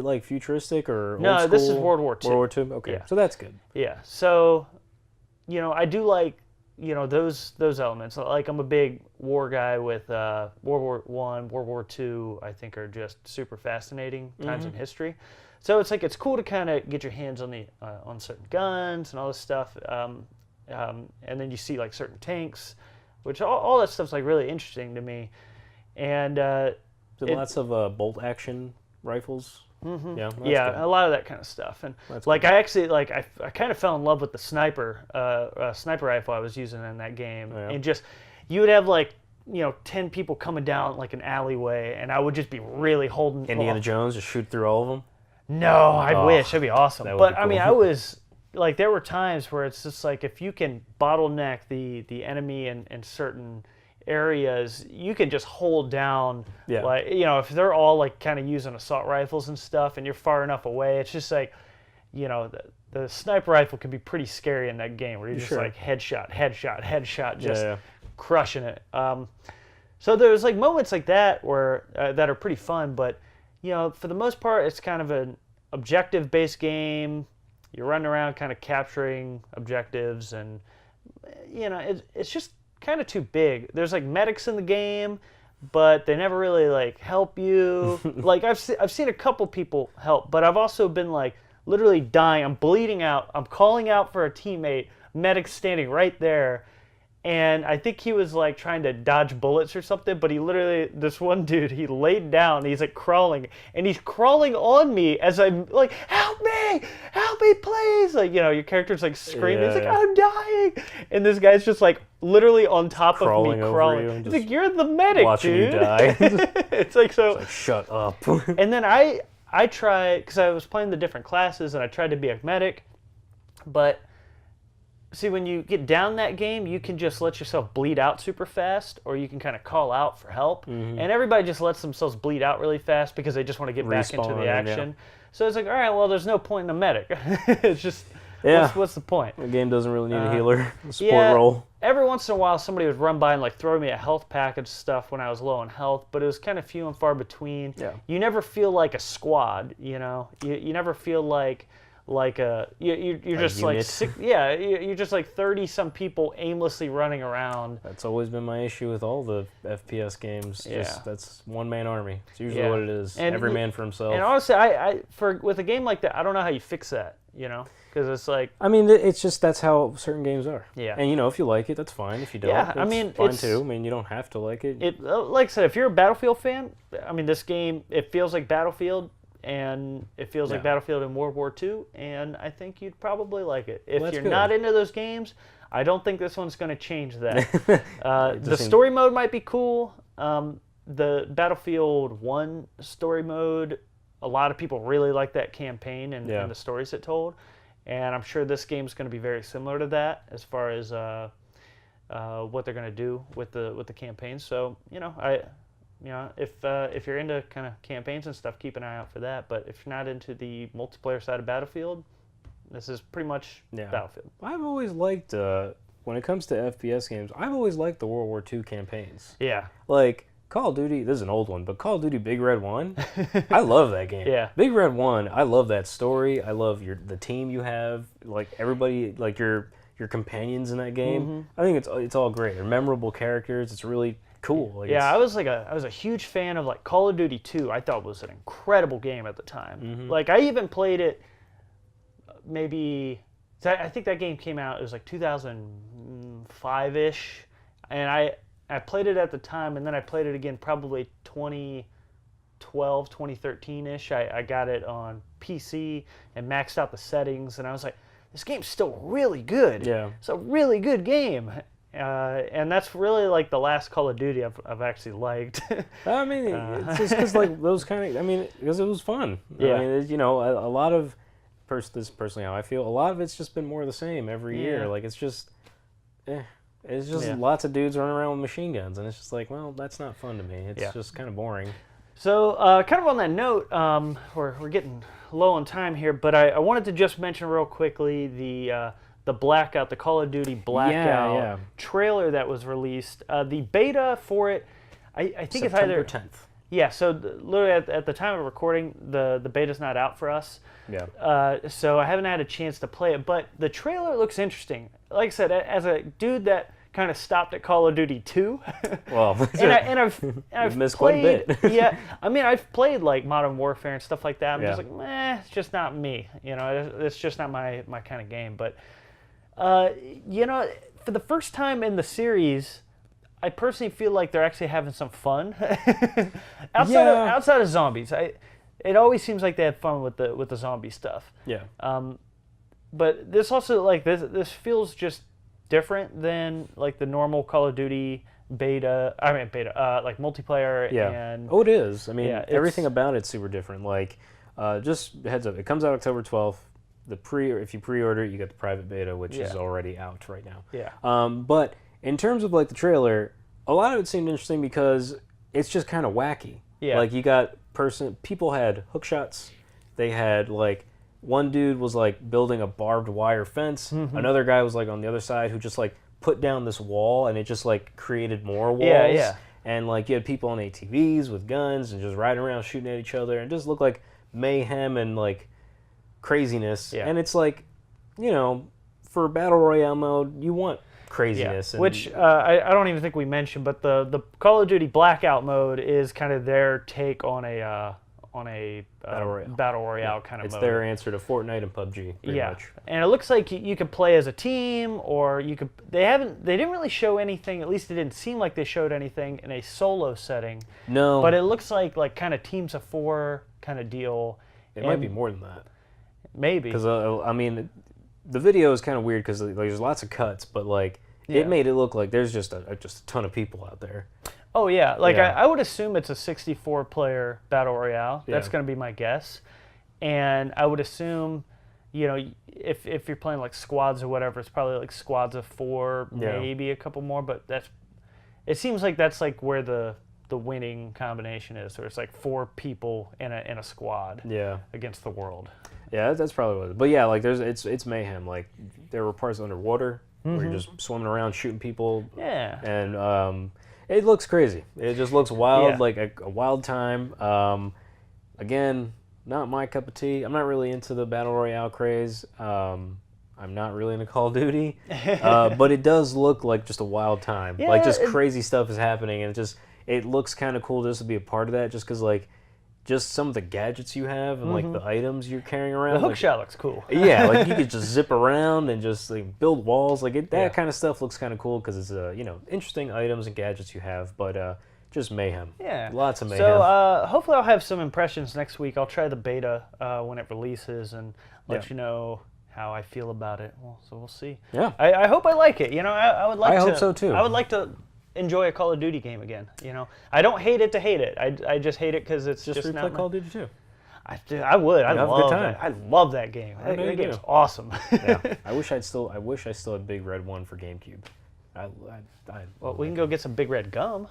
like futuristic or old No, school? this is World War II. World War II? Okay, Yeah. so that's good. Yeah, so, I do like, those elements. Like, I'm a big war guy with World War I, World War II, I think are just super fascinating times in history. So it's like, it's cool to kind of get your hands on on certain guns and all this stuff. And then you see like certain tanks, which all that stuff's like really interesting to me. And Lots of bolt action rifles. Mm-hmm. Yeah, that's yeah, good. a lot of that kind of stuff. And That's like good. I actually like I kind of fell in love with the sniper rifle I was using in that game. Yeah. And just you would have like 10 people coming down like an alleyway, and I would just be really holding Indiana Jones, just shoot through all of them. No, I wish. That'd be awesome. That would But be I mean, cool. I was like, there were times where it's just like, if you can bottleneck the enemy in certain areas, you can just hold down. Yeah. Like, if they're all like kind of using assault rifles and stuff, and you're far enough away, it's just like, the sniper rifle can be pretty scary in that game, where you're just Sure. like headshot, just Yeah. crushing it. So there's like moments like that where that are pretty fun, but for the most part, it's kind of an objective-based game. You're running around kind of capturing objectives, and it's just kind of too big. There's like medics in the game, but they never really like help you. Like I've seen a couple people help, but I've also been like literally dying. I'm bleeding out. I'm calling out for a teammate. Medic's standing right there. And I think he was like trying to dodge bullets or something, but this one dude, he laid down, he's like crawling, and he's crawling on me as I'm like, help me, please. Like, your character's like screaming, he's like, Yeah. I'm dying. And this guy's just like literally on top Crawling of me, over crawling. you and He's just like, you're the medic, watching dude. you die. It's like, so. Like, shut up. And then I tried, because I was playing the different classes, and I tried to be a medic, but see, when you get down that game, you can just let yourself bleed out super fast, or you can kind of call out for help. Mm-hmm. And everybody just lets themselves bleed out really fast because they just want to get back into Respawn, the yeah. action. So it's like, all right, well, there's no point in the medic. It's just, Yeah. what's the point? The game doesn't really need a healer. A support Yeah, role. every once in a while, somebody would run by and like throw me a health package stuff when I was low on health, but it was kind of few and far between. Yeah. You never feel like a squad, You never feel like you're just like unit. you're just like 30 some people aimlessly running around. That's always been my issue with all the FPS games. Yeah. Just that's one man army. It's usually Yeah. what it is. And Every man for himself. And honestly, with a game like that, I don't know how you fix that, because it's like, I mean, it's just that's how certain games are. Yeah. And if you like it, that's fine. If you don't, Yeah, I that's mean, fine it's- too. I mean, you don't have to like it. like I said, if you're a Battlefield fan, I mean, this game, it feels like Battlefield, and it feels like Yeah. Battlefield in World War II, and I think you'd probably like it. If Well, that's you're good. not into those games, I don't think this one's going to change that. The doesn't- story mode might be cool. The Battlefield 1 story mode, a lot of people really like that campaign and the stories it told, and I'm sure this game's going to be very similar to that as far as what they're going to do with the campaign. So, if you're into kind of campaigns and stuff, keep an eye out for that. But if you're not into the multiplayer side of Battlefield, this is pretty much Battlefield. I've always liked, when it comes to FPS games, I've always liked the World War II campaigns. Yeah. Like, Call of Duty, this is an old one, but Call of Duty Big Red 1, I love that game. Yeah. Big Red 1, I love that story. I love the team you have, like everybody, like your companions in that game. Mm-hmm. I think it's all great. They're memorable characters. It's really cool. Like, Yeah, I was a huge fan of like Call of Duty 2. I thought it was an incredible game at the time. Mm-hmm. Like I even played it maybe I think that game came out, it was like 2005-ish, and I played it at the time, and then I played it again probably 2012, 2013-ish. I got it on PC and maxed out the settings, and I was like, this game's still really good. Yeah. It's a really good game. And that's really like the last Call of Duty I've actually liked. I mean, it's just because like those kind of, I mean, because it was fun. Yeah. I mean, a lot of this is personally how I feel. A lot of it's just been more of the same every year. Like it's just lots of dudes running around with machine guns, and it's just like, well, that's not fun to me. It's just kind of boring. So, kind of on that note, we're getting low on time here, but I wanted to just mention real quickly the Blackout, the Call of Duty Blackout trailer that was released. The beta for it, I think it's either September 10th. Yeah, so literally at the time of recording, the beta's not out for us. Yeah. So I haven't had a chance to play it, but the trailer looks interesting. Like I said, as a dude that kind of stopped at Call of Duty 2. Well, I've missed played, quite a bit. Yeah, I mean, I've played like Modern Warfare and stuff like that. I'm just like, it's just not me. You know, it's just not my kind of game. But, you know, for the first time in the series, I personally feel like they're actually having some fun. outside of zombies, it always seems like they had fun with the zombie stuff. Yeah. But this also this feels just different than like the normal Call of Duty beta. Like multiplayer. Yeah. And it is. I mean, everything about it's super different. Like, just heads up, it comes out October 12th. If you pre-order it, you get the private beta, which is already out right now. Yeah. But in terms of like the trailer, a lot of it seemed interesting because it's just kind of wacky. Yeah. Like you got people had hook shots. They had like one dude was like building a barbed wire fence. Mm-hmm. Another guy was like on the other side who just like put down this wall and it just like created more walls. Yeah, yeah. And like you had people on ATVs with guns and just riding around shooting at each other and it just looked like mayhem and like craziness. Yeah. And it's like, you know, for Battle Royale mode, you want craziness. Yeah. Which I don't even think we mentioned, but the Call of Duty Blackout mode is kind of their take on a Battle Royale kind of it's mode. It's their answer to Fortnite and PUBG, pretty much. And it looks like you could play as a team, or you could. They didn't really show anything. At least it didn't seem like they showed anything in a solo setting. No. But it looks like kind of teams of 4 kind of deal. It might be more than that. Maybe. Because I mean, the video is kind of weird because like, there's lots of cuts, but like it made it look like there's just a ton of people out there. Oh yeah, I would assume it's a 64-player battle royale. That's going to be my guess, and I would assume, you know, if you're playing like squads or whatever, it's probably like squads of 4, maybe a couple more. But it seems like that's like where the winning combination is, where it's like 4 people in a squad against the world. Yeah, that's probably what it is. But yeah, like it's mayhem. Like there were parts underwater where you're just swimming around shooting people. Yeah. And it looks crazy. It just looks wild, like a wild time. Again, not my cup of tea. I'm not really into the Battle Royale craze. I'm not really into Call of Duty. But it does look like just a wild time. Yeah, like just crazy stuff is happening, and it looks kind of cool just to be a part of that, just because like just some of the gadgets you have and like the items you're carrying around. The hook shot looks cool. Yeah, like you could just zip around and just like build walls. Like that kind of stuff looks kind of cool because it's interesting items and gadgets you have, but just mayhem. Yeah, lots of mayhem. So hopefully I'll have some impressions next week. I'll try the beta when it releases and let you know how I feel about it. Well, so we'll see. Yeah, I hope I like it. You know, I would like. I hope so too. I would like to enjoy a Call of Duty game again. You know, I don't hate it to hate it. I just hate it because it's just replay Call of Duty 2. I would. I love that. I love that game. That game's awesome. Yeah. I wish I still had Big Red 1 for GameCube. Well, we can go get some Big Red gum.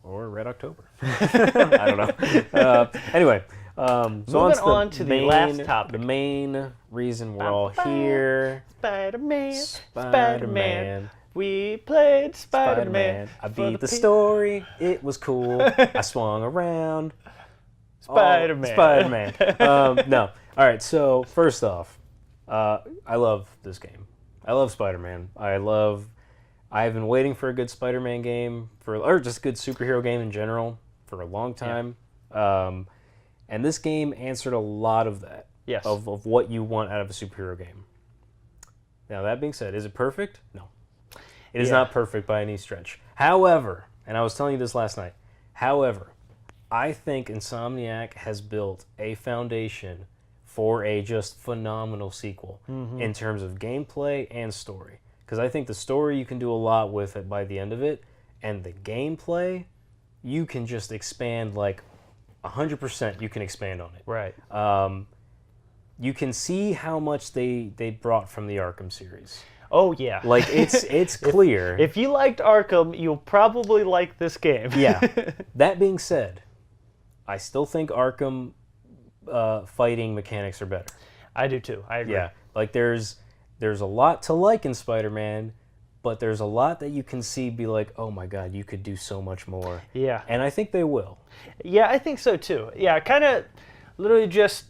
Or Red October. I don't know. Anyway, so moving on to the last topic. The main reason we're all here. Spider-Man. We played Spider-Man. I beat the story. It was cool. I swung around. Spider-Man. No. All right. So first off, I love this game. I love Spider-Man. I've been waiting for a good Spider-Man game or just a good superhero game in general for a long time. Yeah. And this game answered a lot of that. Yes. Of what you want out of a superhero game. Now that being said, is it perfect? No. It is not perfect by any stretch. However, and I was telling you this last night, I think Insomniac has built a foundation for a just phenomenal sequel in terms of gameplay and story. Because I think the story you can do a lot with it by the end of it, and the gameplay, you can just expand like 100%. You can expand on it. Right. you can see how much they brought from the Arkham series. Oh yeah. Like it's clear. If you liked Arkham, you'll probably like this game. Yeah. That being said, I still think Arkham fighting mechanics are better. I do too. I agree. Yeah. Like there's a lot to like in Spider-Man, but there's a lot that you can see be like, oh my god, you could do so much more. Yeah. And I think they will. Yeah, I think so too. Yeah, kind of literally just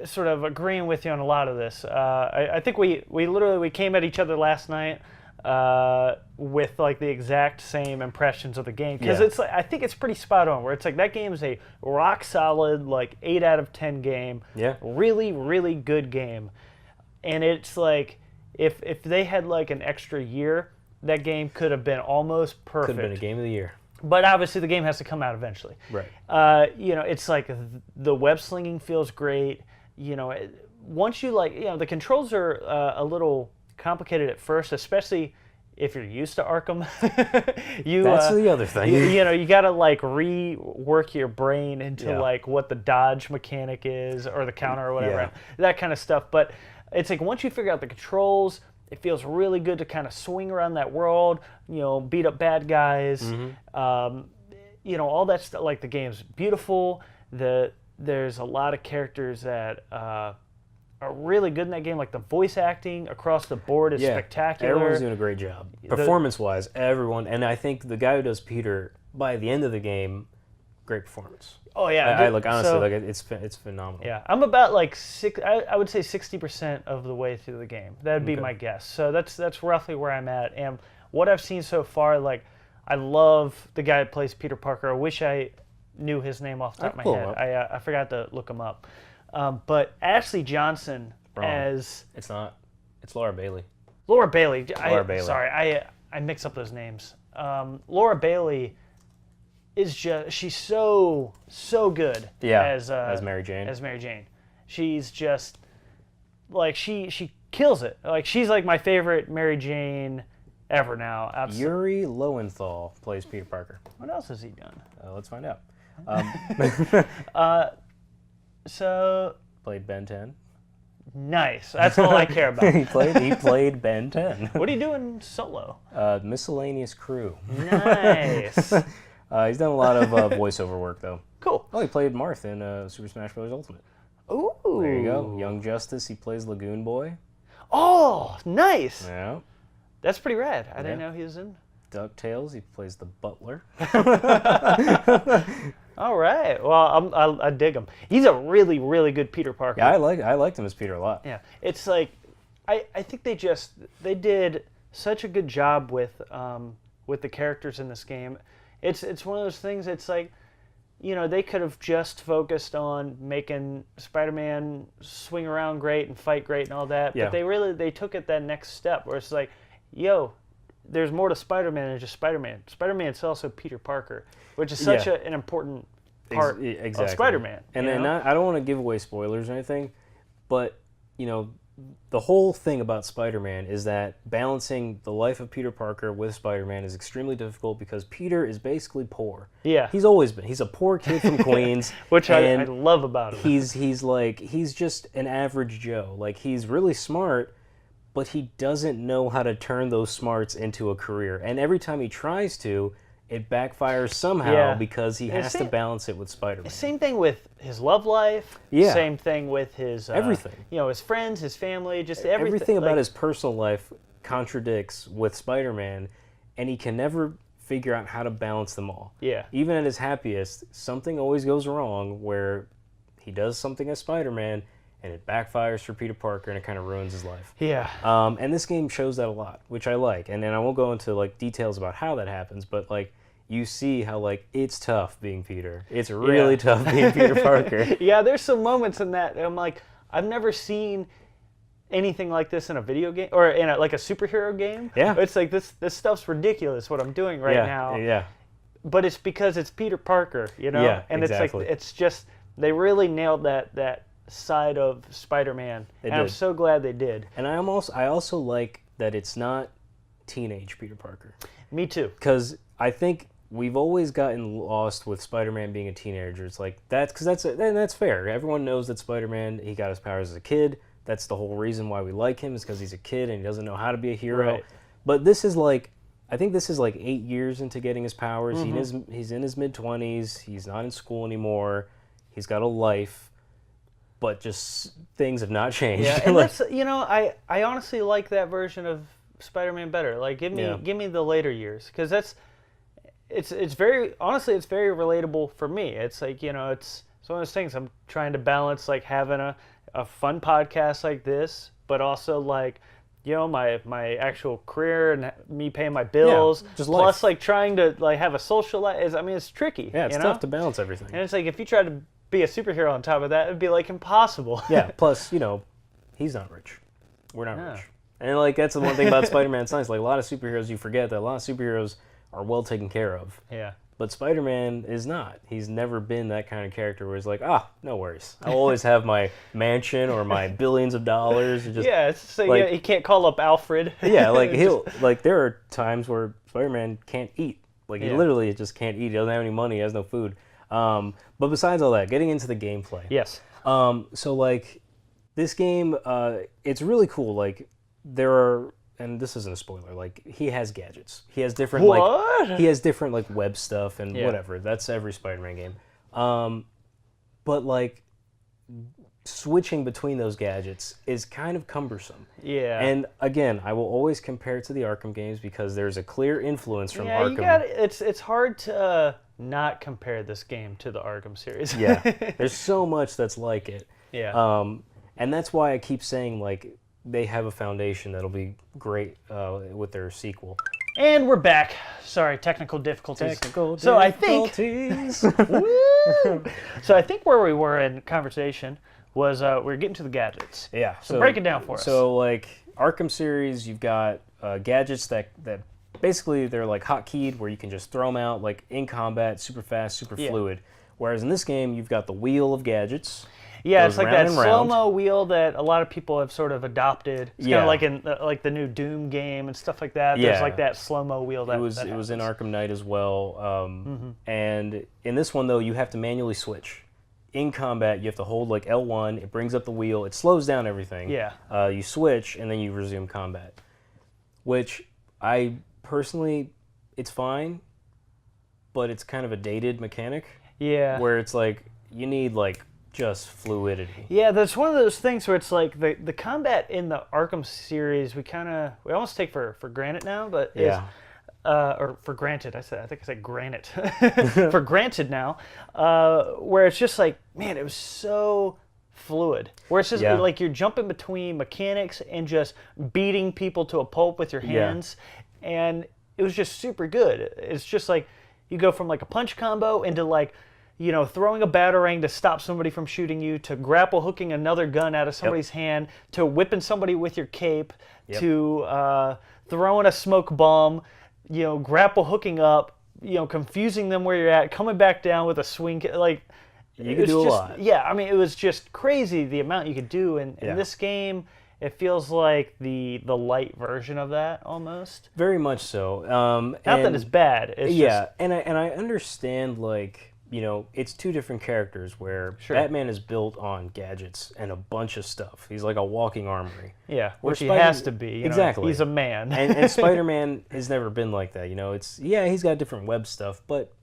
sort of agreeing with you on a lot of this. I think we literally came at each other last night with like the exact same impressions of the game, because Yeah. it's like, I think it's pretty spot on, where it's like that game is a rock solid like 8 out of 10 game. Yeah. Really, really good game. And it's like if they had like an extra year, that game could have been almost perfect. Could have been a game of the year. But obviously the game has to come out eventually. Right. You know, it's like the web slinging feels great. You know, once you like, you know, the controls are a little complicated at first, especially if you're used to Arkham. That's the other thing. You know, you got to like rework your brain into Yeah. like what the dodge mechanic is, or the counter or whatever, Yeah. that kind of stuff. But it's like once you figure out the controls, it feels really good to kind of swing around that world, you know, beat up bad guys, you know, all that stuff. Like the game's beautiful. There's a lot of characters that are really good in that game. Like the voice acting across the board is spectacular. Everyone's doing a great job. Performance-wise, everyone. And I think the guy who does Peter, by the end of the game, great performance. Oh yeah, I like honestly, like it's phenomenal. Yeah, I'm about like I would say 60% of the way through the game. That'd be my guess. So that's roughly where I'm at. And what I've seen so far, like I love the guy that plays Peter Parker. I wish I knew his name off the top of my head. I forgot to look him up. But Ashley Johnson as It's not. It's Laura Bailey. Laura Bailey. Bailey. Sorry, I mix up those names. Laura Bailey is she's so good. Yeah. As Mary Jane. As Mary Jane, she's just like she kills it. Like she's like my favorite Mary Jane ever now. Absolutely. Yuri Lowenthal plays Peter Parker. What else has he done? Let's find out. So Played Ben 10. nice. That's all I care about. he played Ben 10. What are you doing solo? Miscellaneous crew. Nice. He's done a lot of voiceover work though. Cool. Oh, he played Marth in Super Smash Bros. Ultimate. Ooh. There you go. Young Justice. He plays Lagoon Boy. Oh, nice. Yeah. That's pretty rad. I didn't know he was in. DuckTales. He plays the butler. All right. Well, I dig him. He's a really, really good Peter Parker. Yeah, I liked him as Peter a lot. Yeah. It's like, I think they did such a good job with the characters in this game. It's one of those things. It's like, you know, they could have just focused on making Spider-Man swing around great and fight great and all that. Yeah. But they took it that next step where it's like, yo, there's more to Spider-Man than just Spider-Man. Spider-Man's also Peter Parker, which is such an important part of Spider-Man. And then I don't want to give away spoilers or anything, but you know, the whole thing about Spider-Man is that balancing the life of Peter Parker with Spider-Man is extremely difficult because Peter is basically poor. Yeah. He's always been. He's a poor kid from Queens. Which I love about him. He's just an average Joe. Like, he's really smart, but he doesn't know how to turn those smarts into a career. And every time he tries to, it backfires somehow because he has to balance it with Spider-Man. Same thing with his love life. Yeah. Same thing with his everything. You know, his friends, his family, just everything. Everything about his personal life contradicts with Spider-Man, and he can never figure out how to balance them all. Yeah. Even at his happiest, something always goes wrong where he does something as Spider-Man, and it backfires for Peter Parker, and it kind of ruins his life. Yeah. And this game shows that a lot, which I like. And then I won't go into like details about how that happens, but like, you see how like it's tough being Peter. It's really tough being Peter Parker. Yeah, there's some moments in that I'm like, I've never seen anything like this in a video game or in like a superhero game. Yeah. It's like this stuff's ridiculous what I'm doing right now. Yeah. But it's because it's Peter Parker, you know? Yeah, and exactly. it's like it's just they really nailed that side of Spider-Man. And I'm so glad they did. And I also like that it's not teenage Peter Parker. Me too. Because I think we've always gotten lost with Spider-Man being a teenager. It's like that's fair. Everyone knows that Spider-Man, he got his powers as a kid. That's the whole reason why we like him, is because he's a kid and he doesn't know how to be a hero. Right. But I think this is like 8 years into getting his powers. He's in his mid-20s. He's not in school anymore. He's got a life, but just things have not changed. Yeah, and that's, I honestly like that version of Spider-Man better. Like, give me the later years, because it's very, honestly, it's very relatable for me. It's like, it's one of those things. I'm trying to balance, like, having a fun podcast like this, but also, like, my actual career and me paying my bills, just plus life. like trying to like have a social life. It's tricky. Yeah, it's tough to balance everything. And it's like, if you try to be a superhero on top of that, it'd be like impossible. Yeah, plus, he's not rich. We're not rich. And like, that's the one thing about Spider-Man science. Like, a lot of superheroes, you forget that a lot of superheroes are well taken care of. Yeah. But Spider-Man is not. He's never been that kind of character where he's like, no worries. I'll always have my mansion or my billions of dollars. And just, it's like, he can't call up Alfred. Yeah, like there are times where Spider-Man can't eat. Like, he literally just can't eat. He doesn't have any money. He has no food. But besides all that, getting into the gameplay. Yes. So like, this game, it's really cool. Like, there are, and this isn't a spoiler, like, he has gadgets. He has different like web stuff and whatever. That's every Spider-Man game. But like, switching between those gadgets is kind of cumbersome. Yeah. And again, I will always compare it to the Arkham games because there's a clear influence from Arkham. It's hard to not compare this game to the Arkham series. Yeah. There's so much that's like it. Yeah. And that's why I keep saying, like, they have a foundation that'll be great with their sequel. And we're back. Sorry, technical difficulties. So I think where we were in conversation was we're getting to the gadgets. Yeah. So break it down for us. So like, Arkham series, you've got gadgets that basically they're like hotkeyed, where you can just throw them out like in combat, super fast, super fluid. Whereas in this game, you've got the wheel of gadgets. Yeah, it's like that slow-mo wheel that a lot of people have sort of adopted. It's kind of like in like the new Doom game and stuff like that. There's like that slow-mo wheel that it was in Arkham Knight as well. And in this one, though, you have to manually switch. In combat, you have to hold like L1. It brings up the wheel. It slows down everything. Yeah. You switch, and then you resume combat. Which I personally, it's fine, but it's kind of a dated mechanic. Yeah. Where it's like, you need like just fluidity. Yeah, that's one of those things where it's like the combat in the Arkham series we almost take for granted now, but or for granted. I think I said granite. For granted now, where it's just like, man, it was so fluid. Where it's just like you're jumping between mechanics and just beating people to a pulp with your hands, and it was just super good. It's just like you go from like a punch combo into like, throwing a batarang to stop somebody from shooting you, to grapple hooking another gun out of somebody's hand, to whipping somebody with your cape, to throwing a smoke bomb, grapple hooking up, confusing them where you're at, coming back down with a swing. Like, you could do a lot. Yeah, I mean, it was just crazy the amount you could do. And in this game, it feels like the light version of that almost. Very much so. Not that it's bad. It's just, and I understand, like, it's two different characters where Batman is built on gadgets and a bunch of stuff. He's like a walking armory. Yeah, which he has to be. Exactly. He's a man. and Spider-Man has never been like that. He's got different web stuff, but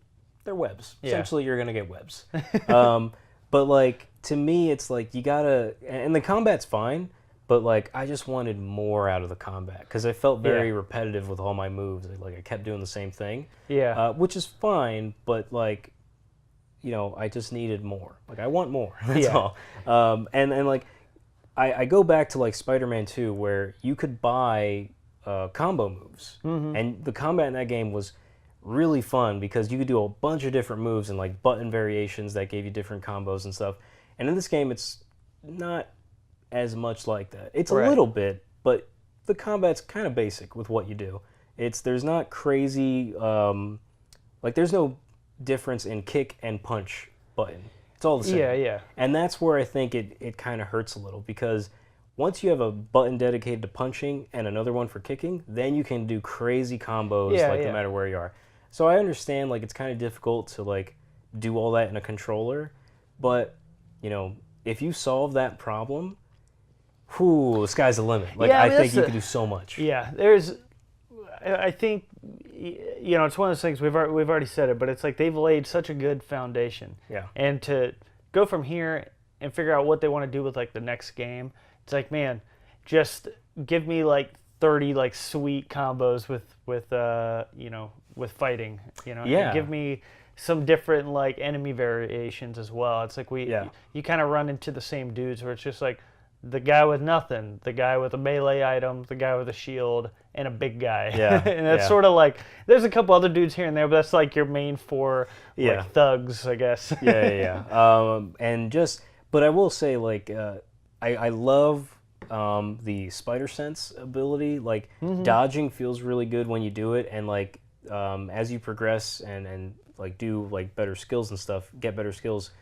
they're webs. Yeah. Essentially, you're going to get webs. But, like, to me, it's like you got to... And the combat's fine, but, like, I just wanted more out of the combat because I felt very repetitive with all my moves. Like, I kept doing the same thing. Yeah. Which is fine, but, like... I just needed more. Like, I want more. That's all. And like, I go back to like Spider-Man 2, where you could buy combo moves, and the combat in that game was really fun because you could do a bunch of different moves and like button variations that gave you different combos and stuff. And in this game, it's not as much like that. It's a little bit, but the combat's kind of basic with what you do. There's not crazy, like there's no difference in kick and punch button. It's all the same. Yeah. And that's where I think it kind of hurts a little, because once you have a button dedicated to punching and another one for kicking, then you can do crazy combos no matter where you are. So I understand like it's kind of difficult to like do all that in a controller, but you know, if you solve that problem, whoo, the sky's the limit. Like Yeah, I I mean, think you could do so much. Yeah, I think, you know, it's one of those things we've already said it, but it's like they've laid such a good foundation. Yeah. And to go from here and figure out what they want to do with like the next game, it's like, man, just give me like 30 like sweet combos with you know, with fighting, you know. Yeah. And give me some different like enemy variations as well. It's like you kind of run into the same dudes where it's just like the guy with nothing, the guy with a melee item, the guy with a shield, and a big guy. Yeah. And that's sort of like, there's a couple other dudes here and there, but that's like your main four Yeah. like thugs, I guess. And just, but I will say, like, I love the spider sense ability. Like, dodging feels really good when you do it, and like, as you progress and like do like better skills and stuff, get better skills,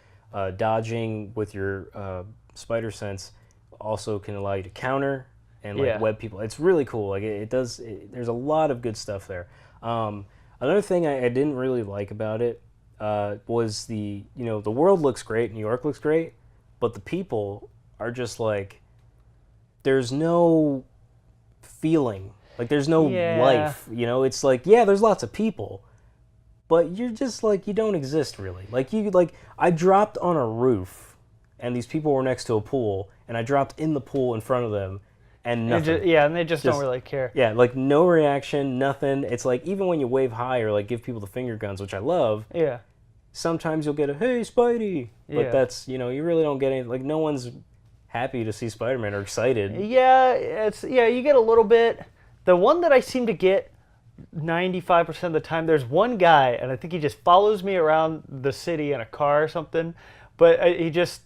dodging with your spider sense also can allow you to counter and like web people. It's really cool. Like it does. There's a lot of good stuff there. Another thing I didn't really like about it was the world looks great, New York looks great, but the people are just like, there's no feeling. Like there's no life. You know, it's like, yeah, there's lots of people, but you're just like, you don't exist really. Like I dropped on a roof and these people were next to a pool, and I dropped in the pool in front of them, and nothing. And they just don't really care. Yeah, like no reaction, nothing. It's like, even when you wave high or like give people the finger guns, which I love, sometimes you'll get a, hey, Spidey, but that's, you know, you really don't get any, like no one's happy to see Spider-Man or excited. Yeah, you get a little bit. The one that I seem to get 95% of the time, there's one guy, and I think he just follows me around the city in a car or something, but he just,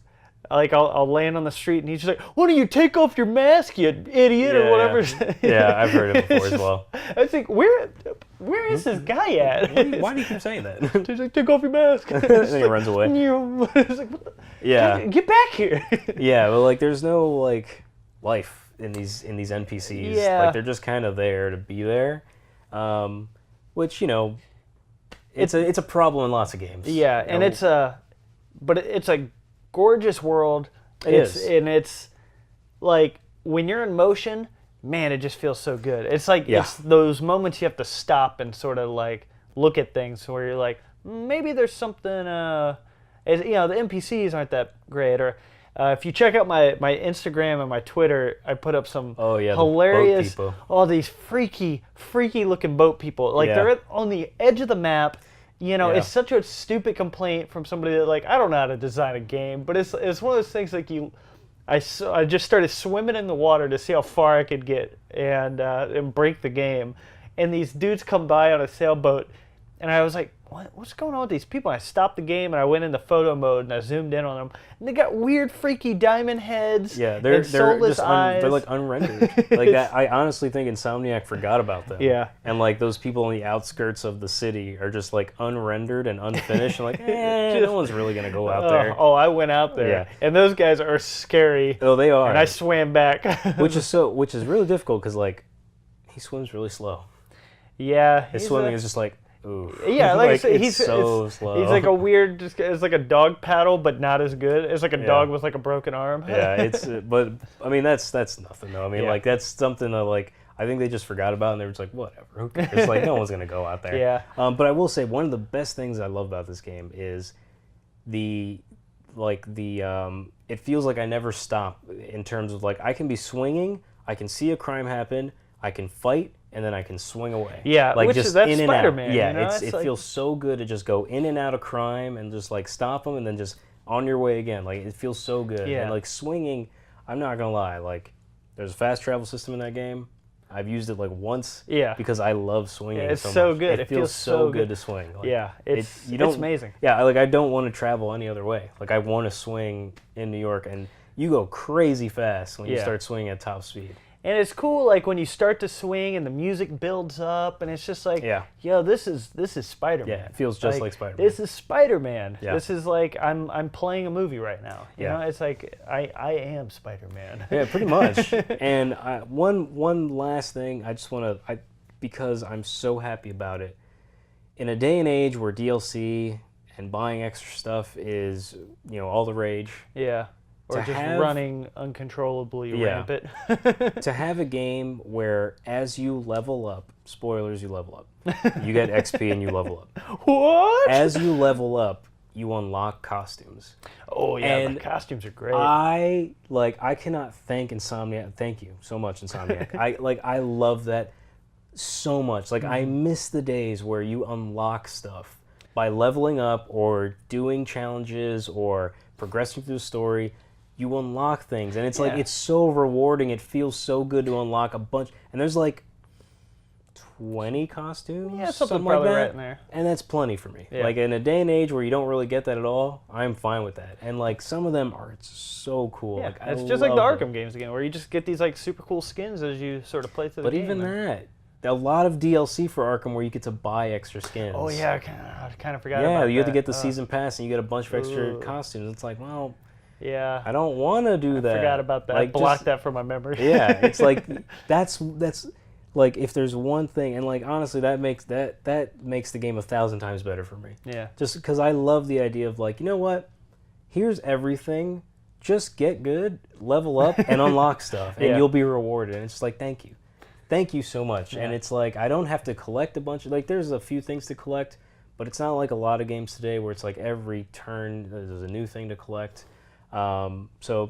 like, I'll land on the street, and he's just like, why don't you take off your mask, you idiot, or whatever. Yeah, I've heard it before as well. I think, where is this guy at? Why do you keep saying that? He's like, take off your mask. And then he runs away. It's like, what the? Yeah. Get back here. Yeah, but like there's no like life in these NPCs. Yeah. Like they're just kind of there to be there. Which, you know, it's a problem in lots of games. Yeah, and it's a gorgeous world. It is. And it's like, when you're in motion, man, it just feels so good. It's like, it's those moments you have to stop and sort of like look at things where you're like, maybe there's something, you know, the NPCs aren't that great. Or if you check out my Instagram and my Twitter, I put up some hilarious, all these freaky looking boat people. Like they're on the edge of the map. You know, it's such a stupid complaint from somebody that, like, I don't know how to design a game, but it's one of those things like I just started swimming in the water to see how far I could get and break the game, and these dudes come by on a sailboat, and I was like, what's going on with these people? And I stopped the game and I went into photo mode and I zoomed in on them, and they got weird, freaky diamond heads. Yeah, they're soulless eyes. They're like unrendered. Like that, I honestly think Insomniac forgot about them. Yeah, and like those people on the outskirts of the city are just like unrendered and unfinished. And like, no one's really gonna go out there. Oh, I went out there, and those guys are scary. Oh, they are. And I swam back, which is really difficult because like he swims really slow. Yeah, his swimming is just like. Ooh. Yeah, like he's so slow. He's like a weird, it's like a dog paddle, but not as good. It's like a dog with like a broken arm. Yeah, but I mean that's nothing though. I mean like that's something that like I think they just forgot about, and they were just like, whatever, who cares? Like no one's gonna go out there. Yeah. But I will say one of the best things I love about this game is it feels like I never stop in terms of like I can be swinging, I can see a crime happen, I can fight, and then I can swing away. Yeah, like that's Spider-Man. Yeah, you know? it feels so good to just go in and out of crime and just like stop them and then just on your way again. Like it feels so good. Yeah. And like swinging, I'm not gonna lie, like there's a fast travel system in that game. I've used it like once. Yeah. Because I love swinging. Yeah, it's so good. It feels so good to swing. Like, yeah, it's amazing. Yeah, like I don't want to travel any other way. Like I want to swing in New York, and you go crazy fast when you start swinging at top speed. And it's cool, like when you start to swing and the music builds up, and it's just like, yo, this is Spider-Man. Yeah, it feels just like Spider-Man. This is Spider-Man. Yeah. This is like I'm playing a movie right now. You know, it's like I am Spider-Man. Yeah, pretty much. And one last thing, I just want to, because I'm so happy about it, in a day and age where DLC and buying extra stuff is, all the rage. Yeah. Or To just have- running uncontrollably Yeah. rampant. To have a game where as you level up, spoilers, you level up. You get XP and you level up. What? As you level up, you unlock costumes. Oh yeah, And the costumes are great. I cannot thank Insomniac. Thank you so much, Insomniac. I love that so much. I miss the days where you unlock stuff by leveling up or doing challenges or progressing through the story. You unlock things, and it's it's so rewarding. It feels so good to unlock a bunch, and there's 20 costumes, Yeah, something like probably that, right in there. and that's plenty for me. Yeah. In a day and age where you don't really get that at all, I'm fine with that. And some of them are so cool. Yeah, I it's just like the love Arkham them. games again, where you just get these super cool skins as you sort of play through the But game. even that, a lot of DLC for Arkham where you get to buy extra skins. Oh yeah, I kind of forgot about that. Yeah, you have to get the season pass and you get a bunch of extra Ooh. costumes. It's well, Yeah. I don't want to do that. I forgot about that. I blocked that from my memory. Yeah, it's that's if there's one thing, and honestly, that makes the game 1,000 times better for me. Yeah. Just because I love the idea of you know what, here's everything, just get good, level up, and unlock stuff, and Yeah. you'll be rewarded. And it's thank you so much. Yeah. And it's I don't have to collect a bunch of there's a few things to collect, but it's not like a lot of games today where it's every turn there's a new thing to collect. So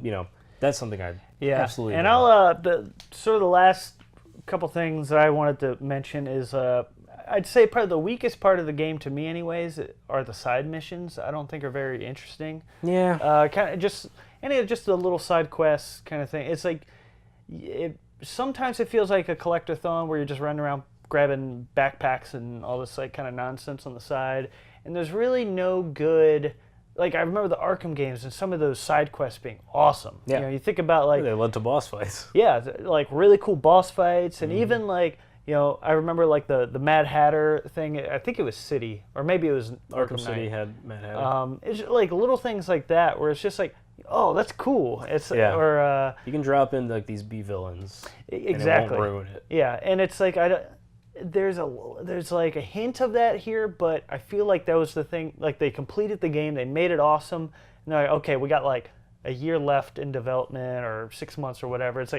that's something I absolutely and love. the sort of the last couple things that I wanted to mention is I'd say probably the weakest part of the game to me anyways are the side missions. I don't think are very interesting. Yeah. Kind of just the little side quests kind of thing. It's sometimes it feels like a collectathon where you're just running around grabbing backpacks and all this kind of nonsense on the side, and there's really no good. I remember the Arkham games and some of those side quests being awesome. Yeah. You think about They led to boss fights. yeah, really cool boss fights, and even I remember the Mad Hatter thing. I think it was City, or maybe it was Arkham City Knight. had Mad Hatter. It's just, little things like that where it's just oh, that's cool. It's Yeah. or You can drop in these B villains. exactly. And it won't ruin it. Yeah, and it's I don't. There's a hint of that here, but I feel like that was the thing. They completed the game, they made it awesome, and they're okay, we got a year left in development or 6 months or whatever. It's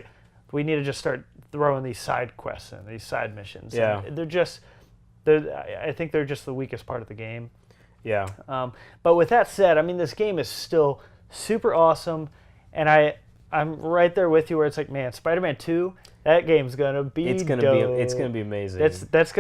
we need to just start throwing these side quests in, these side missions. Yeah. And I think they're just the weakest part of the game. Yeah. But with that said, I mean, this game is still super awesome, and I'm right there with you where it's man, Spider-Man 2, that game's gonna be It's gonna be amazing. it's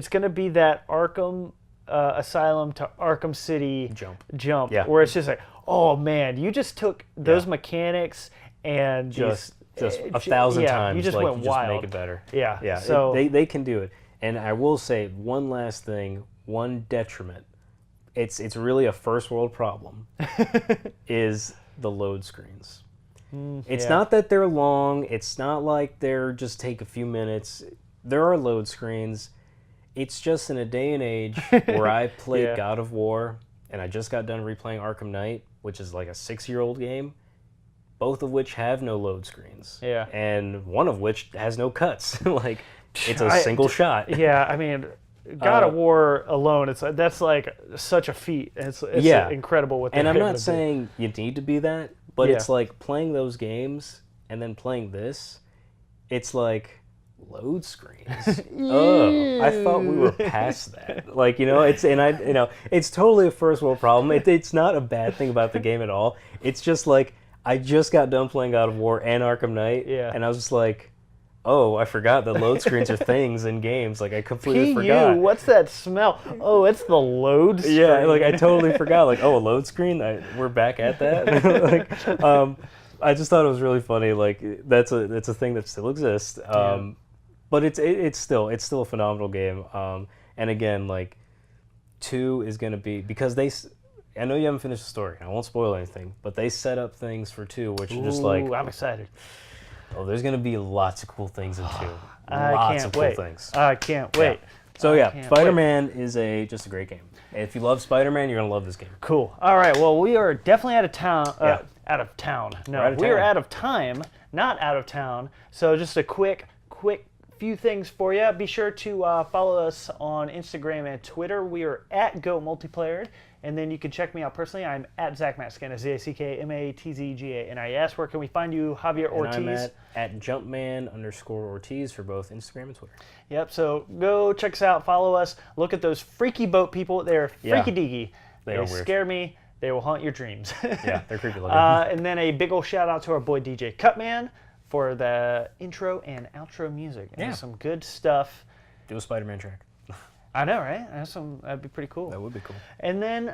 gonna be that Arkham Asylum to Arkham City jump Yeah. where it's just oh man, you just took those mechanics and just 1,000 times. You just you went just wild. make it better. Yeah. Yeah. So they can do it. And I will say one last thing, one detriment. It's really a first world problem. is the load screens. It's not that they're long. It's not like they're just take a few minutes. There are load screens. It's just in a day and age where I played God of War, and I just got done replaying Arkham Knight, which is a 6-year-old game, both of which have no load screens. Yeah. And one of which has no cuts. It's a single shot. Yeah, I mean, God of War alone, that's such a feat. It's incredible what they're And I'm able not to do. saying you need to be that, but Yeah. it's playing those games and then playing this, it's load screens. Oh, I thought we were past that. It's totally a first world problem. It's not a bad thing about the game at all. It's just I just got done playing God of War and Arkham Knight, and I was just oh, I forgot that load screens are things in games. I completely forgot. What's that smell? Oh, it's the load screen. Yeah, I totally forgot. Oh, a load screen? We're back at that? I just thought it was really funny. That's a thing that still exists. But it's still a phenomenal game. And again, 2 is going to be, because I know you haven't finished the story. I won't spoil anything, but they set up things for 2, which are just I'm excited. oh, there's going to be lots of cool things in 2. I Lots can't of cool wait. things. I can't wait. So I can't Spider-Man is just a great game. And if you love Spider-Man, you're going to love this game. Cool. All right. Well, we are definitely out of town. Out of town. No, We're out of we are town. out of time, not out of town. So just a quick few things for you. Be sure to follow us on Instagram and Twitter. We are at Go Multiplayer. And then you can check me out personally. I'm at Zack Matzganis, ZACKMATZGANIS. Where can we find you, Javier Ortiz? And I'm at Jumpman_Ortiz for both Instagram and Twitter. Yep, so go check us out, follow us, look at those freaky boat people. They're freaky deaky. They are weird. Scare me. They will haunt your dreams. Yeah, they're creepy looking. And then a big old shout out to our boy DJ CUTMAN for the intro and outro music. And some good stuff. Do a Spider-Man track. I know, right? That'd be pretty cool. That would be cool. And then,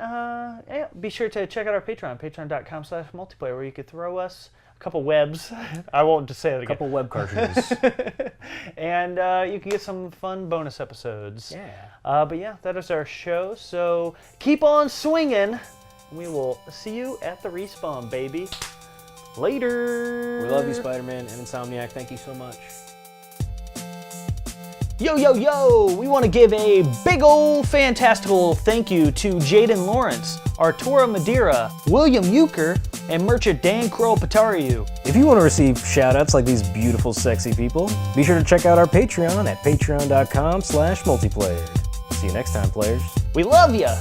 be sure to check out our Patreon, patreon.com/multiplayer, where you could throw us a couple webs. I won't just say it again. A couple web cartridges. And you can get some fun bonus episodes. Yeah. But yeah, that is our show. So keep on swinging. We will see you at the respawn, baby. Later. We love you, Spider-Man and Insomniac. Thank you so much. Yo, yo, yo! We want to give a big old fantastical thank you to Jaden Lawrence, Arturo Madeira, William Euchre, and merchant Dan Kroll-Patariu. If you want to receive shout-outs like these beautiful, sexy people, be sure to check out our Patreon at patreon.com/multiplayer. See you next time, players. We love ya!